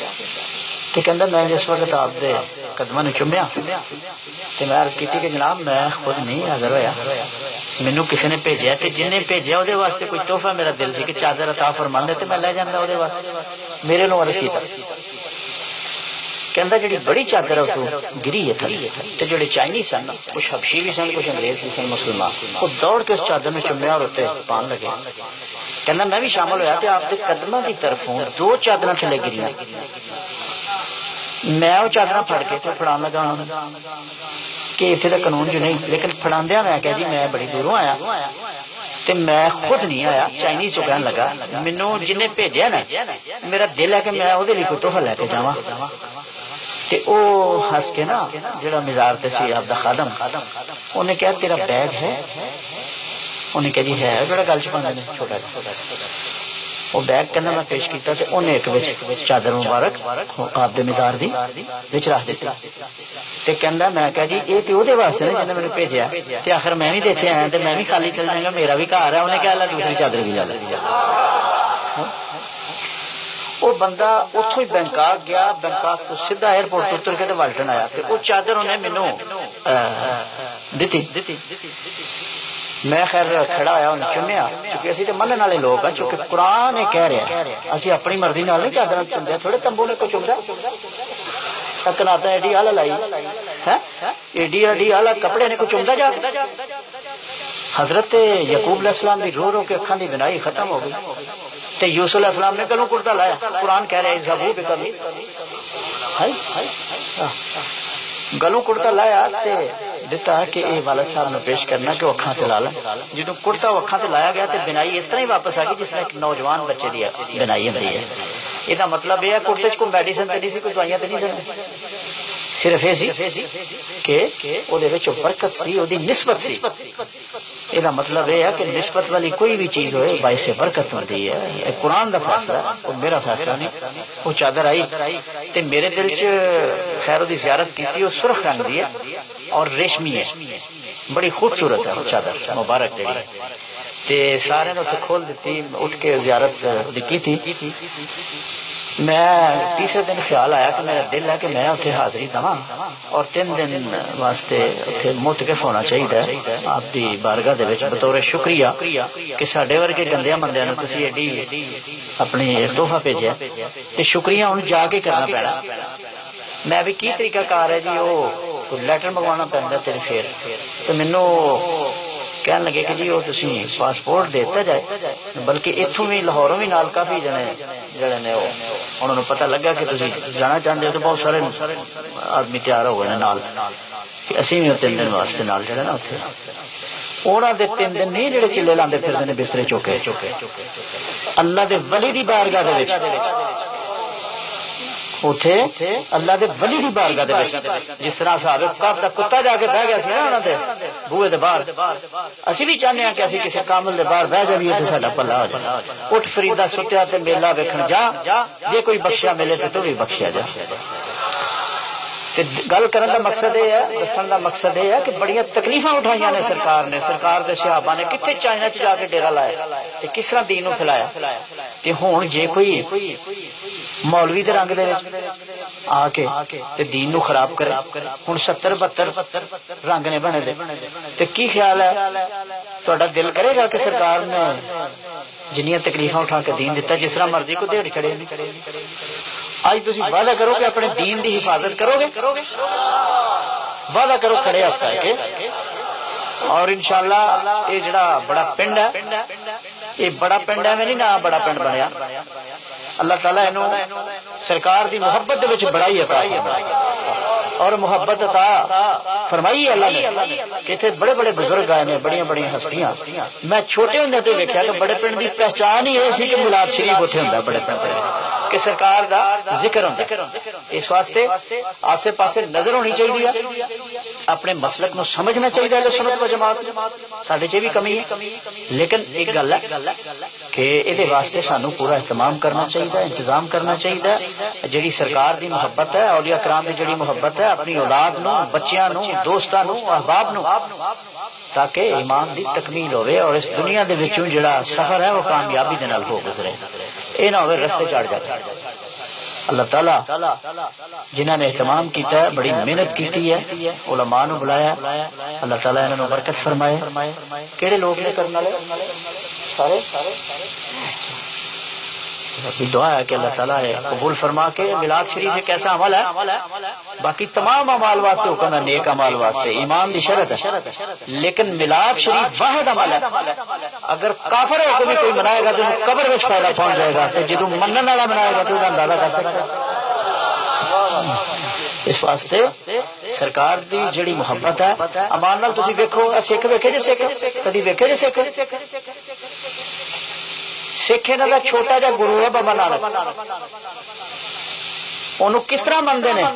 تے کہندا میں جس وقت آپ دے قدماں نوں چومیا تے میں عرض کیتی کہ جناب میں خود نہیں حاضر ہویا، مینوں کسی نے بھیجیا، تے جن نے بھیجیا وہ واسطے کوئی تحفہ میرا دل سی کہ چادر عطا فرماندے تے میں لے جاندا وہ واسطے، میرے نوں عرض کیتا۔ کہندا جڑی بڑی چادر ہے تو گری ہے تھلے، تے جڑے چائنی سن کچھ حبشی بھی سن، کچھ انگریز بھی سن، مسلمان، وہ دوڑ کے اس چادر میں چومیا اور اتنے پان لگے۔ کہندا میں بھی شامل ہویا تے آپ دے قدماں دی طرفوں 2 چادراں تھلے گریاں، میں وہ چادر پھڑ کے تو پھڑان لگا کہ اتنے کا قانون جو نہیں، لیکن پھڑاندیا میں کہ جی میں بڑی دوروں آیا تے میں خود نہیں آیا، چائنیز چ کہن لگا مینوں جن بھیجیا نا میرا دل ہے کہ میں وہ کوئی تحفہ لے کے جاواں، تے او ہس کے نا جڑا مزار تے سی آپ دا خادم، انہیں کہا تیرا بیگ ہے؟ انہیں کہا جی ہے، جڑا گل چ پاندے نے چھوٹا جا، وہ بیگ کہنا میں پیش کیتا تے انہیں ایک چادر مبارک آپ دے مزار دی وچ رکھ دیتی، تے کہندا میں کہا جی اے تے اودے واسطے نے جنہیں مینوں بھیجیا، تے آخر میں بھی دیتے آیا تے میں بھی خالی چل جاؤں گا، میرا بھی گھر ہے۔ انہیں کہا اللہ دوسری چادر بھی لے لے۔ وہ بندہ اتوں ہی بینکاک گیا، بینکاک تو سیدھا ایئرپورٹ اتر کے والٹن آیا، تے وہ چادر انہیں مینوں دتی۔ میں خیر کھڑا ہوا انہیں چومیا، کیونکہ اسی تو منن والے لوگ ہیں، چونکہ قرآن کہہ رہا ہے اسی اپنی مرضی نال نہیں چادر چومدے، تھوڑے تمبو نے کوئی چومدا کناتا ایڈی آلہ لائی ہے، ایڈی آلہ کپڑے نے کوئی چومدا جا۔ حضرت یعقوب علیہ السلام دی رو رو کے اکھاں دی بنائی ختم ہو گئی، تے یوسف علیہ السلام نے گلوں کرتا لایا، قرآن کہہ رہا ہے ذبو بکمی گلوں کرتا لایا تے دتا کہ اے والد صاحب نے پیش کرنا کہ وہ اکھاں تے لا لیں۔ جدوں کرتا وہ اکھاں تے لایا گیا تے بنائی اس طرح ہی واپس آ گئی جس طرح ایک نوجوان بچے دی بنائی ہوندی ہے۔ یہ مطلب یہ ہے کرتے کوئی میڈیسن تے نہیں سی، کوئی دوائیاں تے نہیں سن، صرف یہ سی کہ وہ برکت سی، وہ نسبت سی۔ یہ مطلب یہ ہے کہ نسبت والی کوئی بھی چیز ہوئے باعث برکت ہوتی ہے۔ قرآن کا فیصلہ ہے، وہ میرا فیصلہ نہیں۔ وہ چادر آئی تے میرے دل چ خیر دی زیارت کی، وہ سرخ رنگ دی ہے اور ریشمی ہے، بڑی خوبصورت ہے وہ چادر مبارک جڑی، تے سارے نے اتنے کھول دیتی، اٹھ کے زیارت کی تھی میں تیسرے دن خیال آیا کہ میرا دل ہے کہ میں اتنے حاضری دوا اور 3 دن واسطے اتنے متکف ہونا چاہیے آپ کی بارگاہ دے وچ بطور شکریہ کہ ساڈے ورگے گندیا بندیاں نوں تسی ایڈی اپنی تحفہ بھیجا تے شکریہ ہن جا کے کرنا پینا. میں بھی کی طریقہ کار ہے جی وہ لیٹر منگوانا پہنتا تیرے پھر تو مینو کہنے لگے کہ جی وہ تسی پاسپورٹ دیتا جائے بلکہ اتوں بھی لاہوروں بھی نال کافی جنے جڑے نے انہوں نے پتہ لگا کہ تسی جانا چاہتے ہو تو بہت سارے آدمی تیار ہو گئے نال کہ اسی بھی 3 دن واسطے نال جڑے نا اتنے انہوں دے 3 دن نہیں جڑے چلے لاندے پھردے نے بسترے چوکے اللہ دے ولی دی بارگاہ دے وچ اتے اللہ دے ولی دی بارگاہ دے وچ جس طرح صاحب کاف دا کتا جا کے بہ گیا سی نا انہاں دے بوئے دے باہر اسی بھی چاہنے ہیں کہ اسی کسی کامل دے باہر بہ جائیے تے ساڈا بھلا ہو جائے. اٹھ فریدا ستیا تے میلہ ویکھن جا جے کوئی بخشیا ملے تے تو بھی بخشیا جا. گل کرن دا مقصد یہ ہے دسن دا مقصد یہ ہے کہ بڑی تکلیفاں اٹھائیاں نے سرکار دے صحابہ نے کتنے چائنا چ جا کے ڈیرا لایا تے کس طرح دین نو پھیلایا تے ہن جے کوئی مولوی دے رنگ دے وچ آ کے تے دین نو خراب کرے ہن 70 72 رنگ نے بنے دے تے کی خیال ہے تہاڈا دل کرے گا کہ سرکار نے جنیاں تکلیفاں اٹھا کے دین دیتا جس طرح مرضی کو دیڑ کھڑے آج تسی وعدہ کرو کہ اپنے دین دی حفاظت کرو گے وعدہ کرو کھڑے ہفتہ ہے کہ اور انشاءاللہ یہ جڑا بڑا پنڈ ہے یہ بڑا پنڈ ہے میں نہیں نہ بڑا پنڈ بنیا اللہ تعالیٰ انہوں سرکار دی محبت دے وچ بڑائی عطا اور محبت عطا فرمائی اللہ نے کہ اتنے بڑے بڑے بزرگ آئے ہیں بڑی بڑی ہستیاں. میں چھوٹے ہوندے تے ویکھیا کہ بڑے پنڈ دی پہچان ہی یہ سی کہ میلاد شریف اتنے ہوندا بڑے پنڈ کہ سرکار دا ذکر ہوندا. اس واسطے آسے پاسے نظر ہونی چاہیے اپنے مسلک نو سمجھنا چاہیے اہل سنت و جماعت ساڈے چ بھی کمی ہے لیکن ایک گل ہے کہ یہ واسطے سانو پورا اہتمام کرنا چاہیے انتظام کرنا چاہیے. جڑی سرکار دی محبت ہے اولیاء کرام دی جڑی محبت ہے اپنی اولاد نو بچیاں نو دوستاں نو احباب نو تاکہ ایمان دی تکمیل ہوئے اور اس دنیا دے وچوں جڑا سفر ہے وہ کامیابی دے نال ہو گزرے اے نہ ہوئے رستے چڑھ جائے. اللہ تعالیٰ جنہوں نے اہتمام کیتا ہے بڑی محنت کیتی ہے علماء نو بلایا اللہ تعالیٰ انہوں نے برکت فرمائے. کیڑے لوگ نے کرنے والے سارے دعا ہے کہ اللہ تعالیٰ قبول فرما کے میلاد شریف ایک ایسا عمل ہے باقی تمام اعمال واسطے حکم ہے نیک اعمال واسطے ایمان دی شرط ہے لیکن میلاد شریف واحد عمل ہے. اگر کافر ہو کے بھی کوئی منائے گا تو قبر میں فائدہ پہنچ جائے گا جدو منن والا منائے گا تو اندازہ کر سکتا ہے. اس واسطے سرکار دی جڑی محبت ہے امان نال تسی ویکھو سکھ ویکھے جے سکھ کدی ویکھے جے سکھ سکھ انہاں دا چھوٹا جا گرو ہے بابا نانک انہوں کس طرح منتے ہیں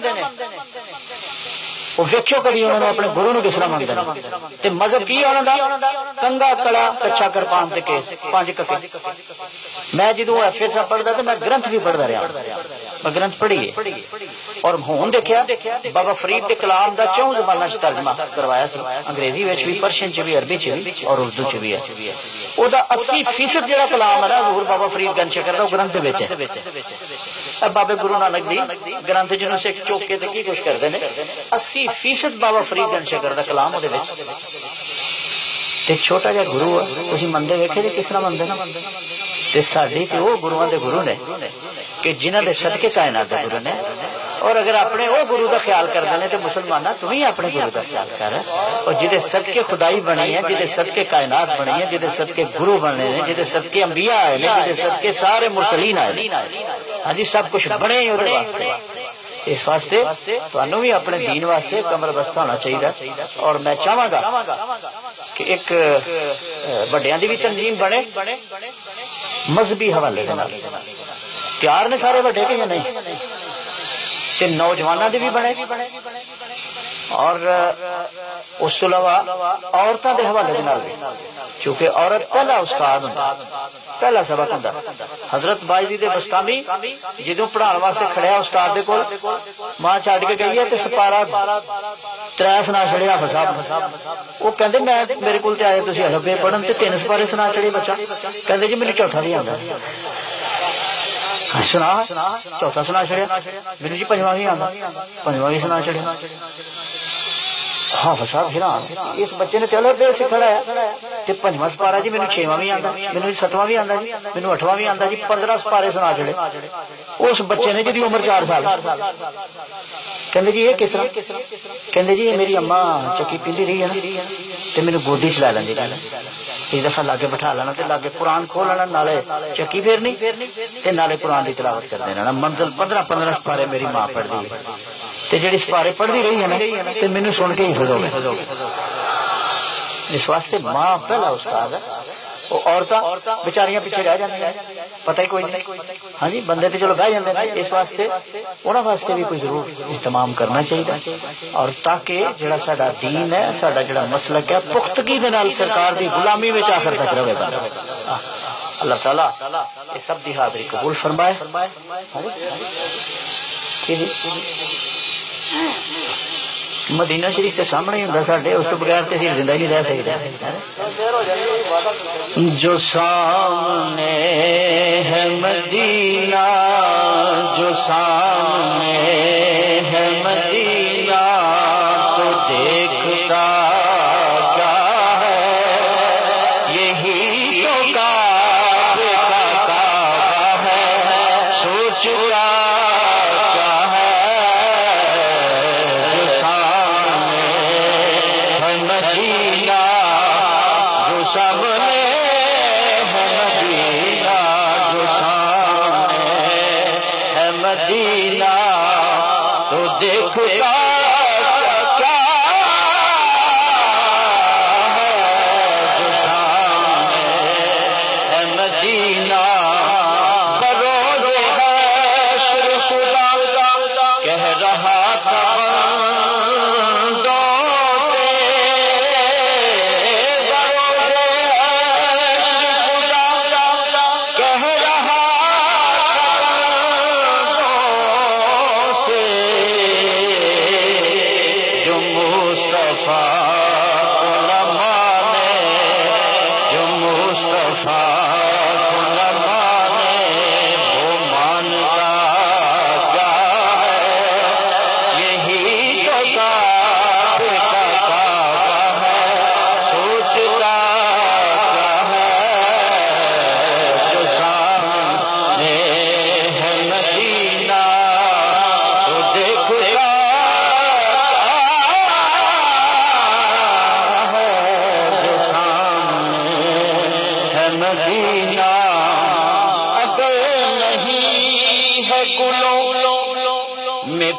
وہ ویکھو کبھی انہوں نے اپنے گرو نو کس طرح منتے ہیں تے مذہب کی انہوں دا کنگا کڑا کچا کرپان تے کیس 5 ککے. میں جدوں ایف اے پڑھدا تے میں گرنتھ بھی پڑھدا رہا میں گرنتھ پڑھی اور ہون دیکھیا بابا فرید دے کلام دا 4 زباناں وچ ترجمہ کروایا سی انگریزی وچ بھی پرشین چ بھی عربی چ بھی اور اردو چ بھی ہے. او دا 80% جڑا کلام ہے نا حضور بابا فرید گنج شکر دا گرنتھ دے وچ ہے. بابے گرو نانک دی گرنتھ جنوں سکھ چوک کے تے کی کچھ کردے نے 80% بابا فرید گنج شکر دا کلام او دے وچ تے چھوٹا جا گرو ہے تسی مندے ویکھے تے کس طرح مندے نا تے ساڈے تے او گروؤں دے گرو نے کہ جنہاں دے صدقے کائنات دے گرو نے اور اگر اپنے وہ گرو کا خیال کر دینے تو مسلمانہ تم ہی اپنے گرو کا خیال کر اور جہے صدقے خدائی بنی ہے جہے صدقے کائنات بنی ہے جہے صدقے گرو بنے ہیں جہے صدقے انبیاء آئے ہیں جہے صدقے سارے مرسلین آئے ہاں جی سب کچھ بنے ہی وہ واسطے. اس واسطے تمہیں بھی اپنے دین واسطے کمر بستہ ہونا چاہیے اور میں چاہوں گا کہ ایک بڑیاں دی بھی تنظیم بنے مذہبی حوالے تیار نے سارے بڑے کہ یا نہیں تے نوجوانوں دے بھی بنے اور اس کے علاوہ عورتوں کے حوالے دے نال بھی چونکہ عورت پہلا استاد ہوندا پہلا سبق ہوندا. حضرت بایزید بستامی جدوں پڑھاؤن واسطے کھڑیا استاد دے کول ماں چھڈ کے گئی ہے تے سپارہ 3 سنا چھڑیا صاحب وہ کہندے میں میرے کول تے آئے تسی عربی پڑھن تے 3 سپارے سنا چھڑے بچہ کہندے جی مینوں چوتھا نہیں آندا سنا چوتھا سنا چڑیا میرے جی پنجواں بھی آتا پنجواں بھی سنا چڑیا حافظ صاحب حیران اس بچے نے چلو پہ سکھڑا ہے پنجواں سپارا جی میرے چھواں بھی آتا میرے ستواں بھی آتا جی میرے اٹھواں بھی آتا جی 15 سپارے سنا چڑے اس بچے نے جی عمر 4 سال کہ جی یہ کس طرح کہ جی یہ میری اما چکی پیندی رہی ہے نا تو میرے گودی چلا لینی اس دفعہ لاگے بٹھا لینا تے لاگے قرآن کھول لینا نالے چکی پھیرنی تے نالے قرآن کی تلاوت کر دینا منزل 15 سپارے میری ماں پڑھ دی تے جڑی سپارے پڑھتی رہی ہے نا تے مینوں سن کے ہی حفظ ہو گئے اس واسطے ماں پہلا استاد ہے وہ عورتاں بیچاریاں پیچھے رہ جاندیاں پتہ ہی کوئی نہیں ہاں جی بندے تے چلو بہ جاندے ہیں اس واسطے انہاں واسطے بھی کوئی ضرور اہتمام کرنا چاہیے اور تاکہ جڑا ساڈا دین ہے ساڈا جڑا مسلک ہے پختگی دے نال سرکار دی غلامی وچ آخر تک رہے بندہ اللہ تعالی یہ سب دی حاضری قبول فرمائے مدینہ شریف کے سامنے ہی ہوں ساڈے اس تو بغیر تے اسی زندہ ہی نہیں رہ سکتے جو سامنے ہے مدینہ جو سامنے ہے مدینہ تو دیکھتا کیا ہے یہی تو کعبہ کا ہے سوچتا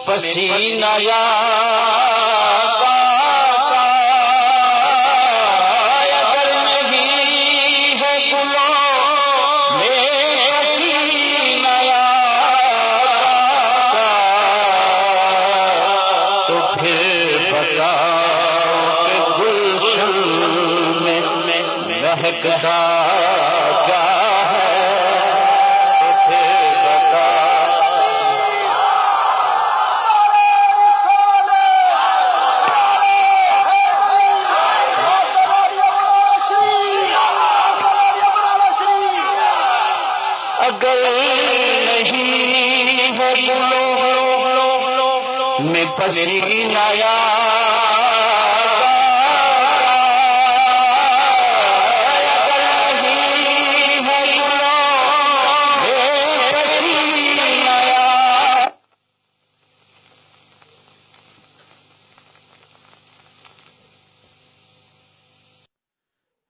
پسینہ یا اگر نہیں ہے گلوں میں پسینہ یا تو پھر بتاؤ کہ گلشن میں مہکتا کیا میں پسینہ یا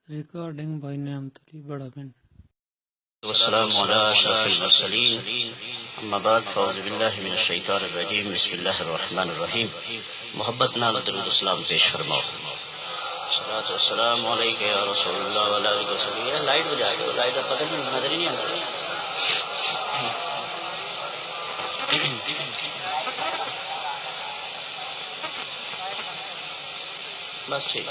ریکارڈنگ بائی نعمت علی بڑا بن والسلام على اشرف المرسلین اما بعد فاعوذ باللہ من الشیطان الرجیم بسم اللہ الرحمن الرحیم محبت نال درود السلام پیش فرماؤ صلاۃ والسلام علیک یا رسول اللہ وعلی آلہ وصحبہ لائٹ بجا کے لائٹ کا پتہ نہیں نظر ہی نہیں آتا بس ٹھیک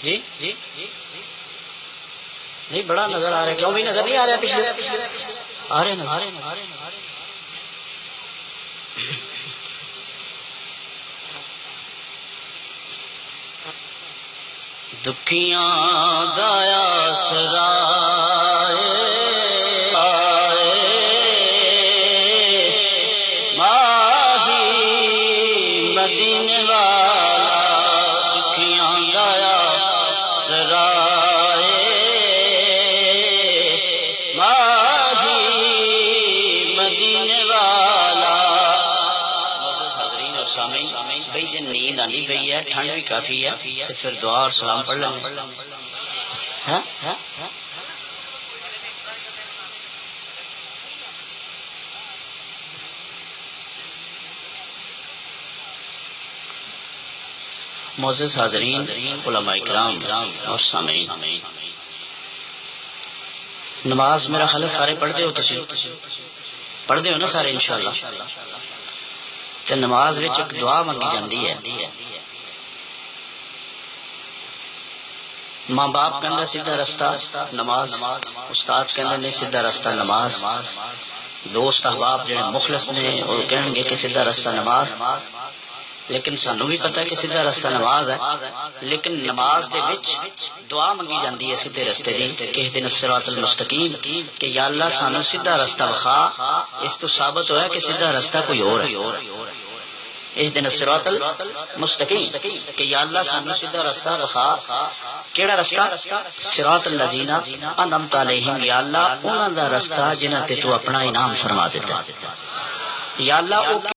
جی جی نہیں بڑا نظر آ رہا ہے کیوں بھی نظر نہیں آ رہا پچھلے آ رہے نا دکھیاں دایا سرائے نیند آندی پئی ہے، ٹھنڈ بھی کافی ہے، تو پھر دعا اور سلام پڑھ لیں۔ معزز حاضرین، علماء کرام اور سامعین، نماز میرا خیال ہے سارے پڑھتے ہو، پڑھتے ہو نا سارے انشاءاللہ؟ تے نماز وچ ایک دعا منگی جاندی ہے، ماں باپ کہندا سیدھا رستہ نماز، استاد کہندے نے سیدھا رستہ نماز، دوست احباب جڑے مخلص نے وہ کہیں گے کہ سیدھا رستہ نماز، لیکن سانو بھی پتہ ہے کہ سیدھا رستہ نماز ہے، لیکن نماز دے وچ دعا منگی جاندی ہے سیدھے رستے دی کہ اهدنا الصراط المستقیم، کہ یا اللہ سانو سیدھا رستہ بخا۔ اس تو ثابت ہوا کہ سیدھا رستہ کوئی اور ہے، اهدنا الصراط المستقیم، کہ یا اللہ سانو سیدھا رستہ بخا۔ کیڑا رستہ؟ صراط الذین انعمت علیہم، یا اللہ انہاں دا رستہ جنہاں تے تو اپنا انعام فرما دیتا، یا اللہ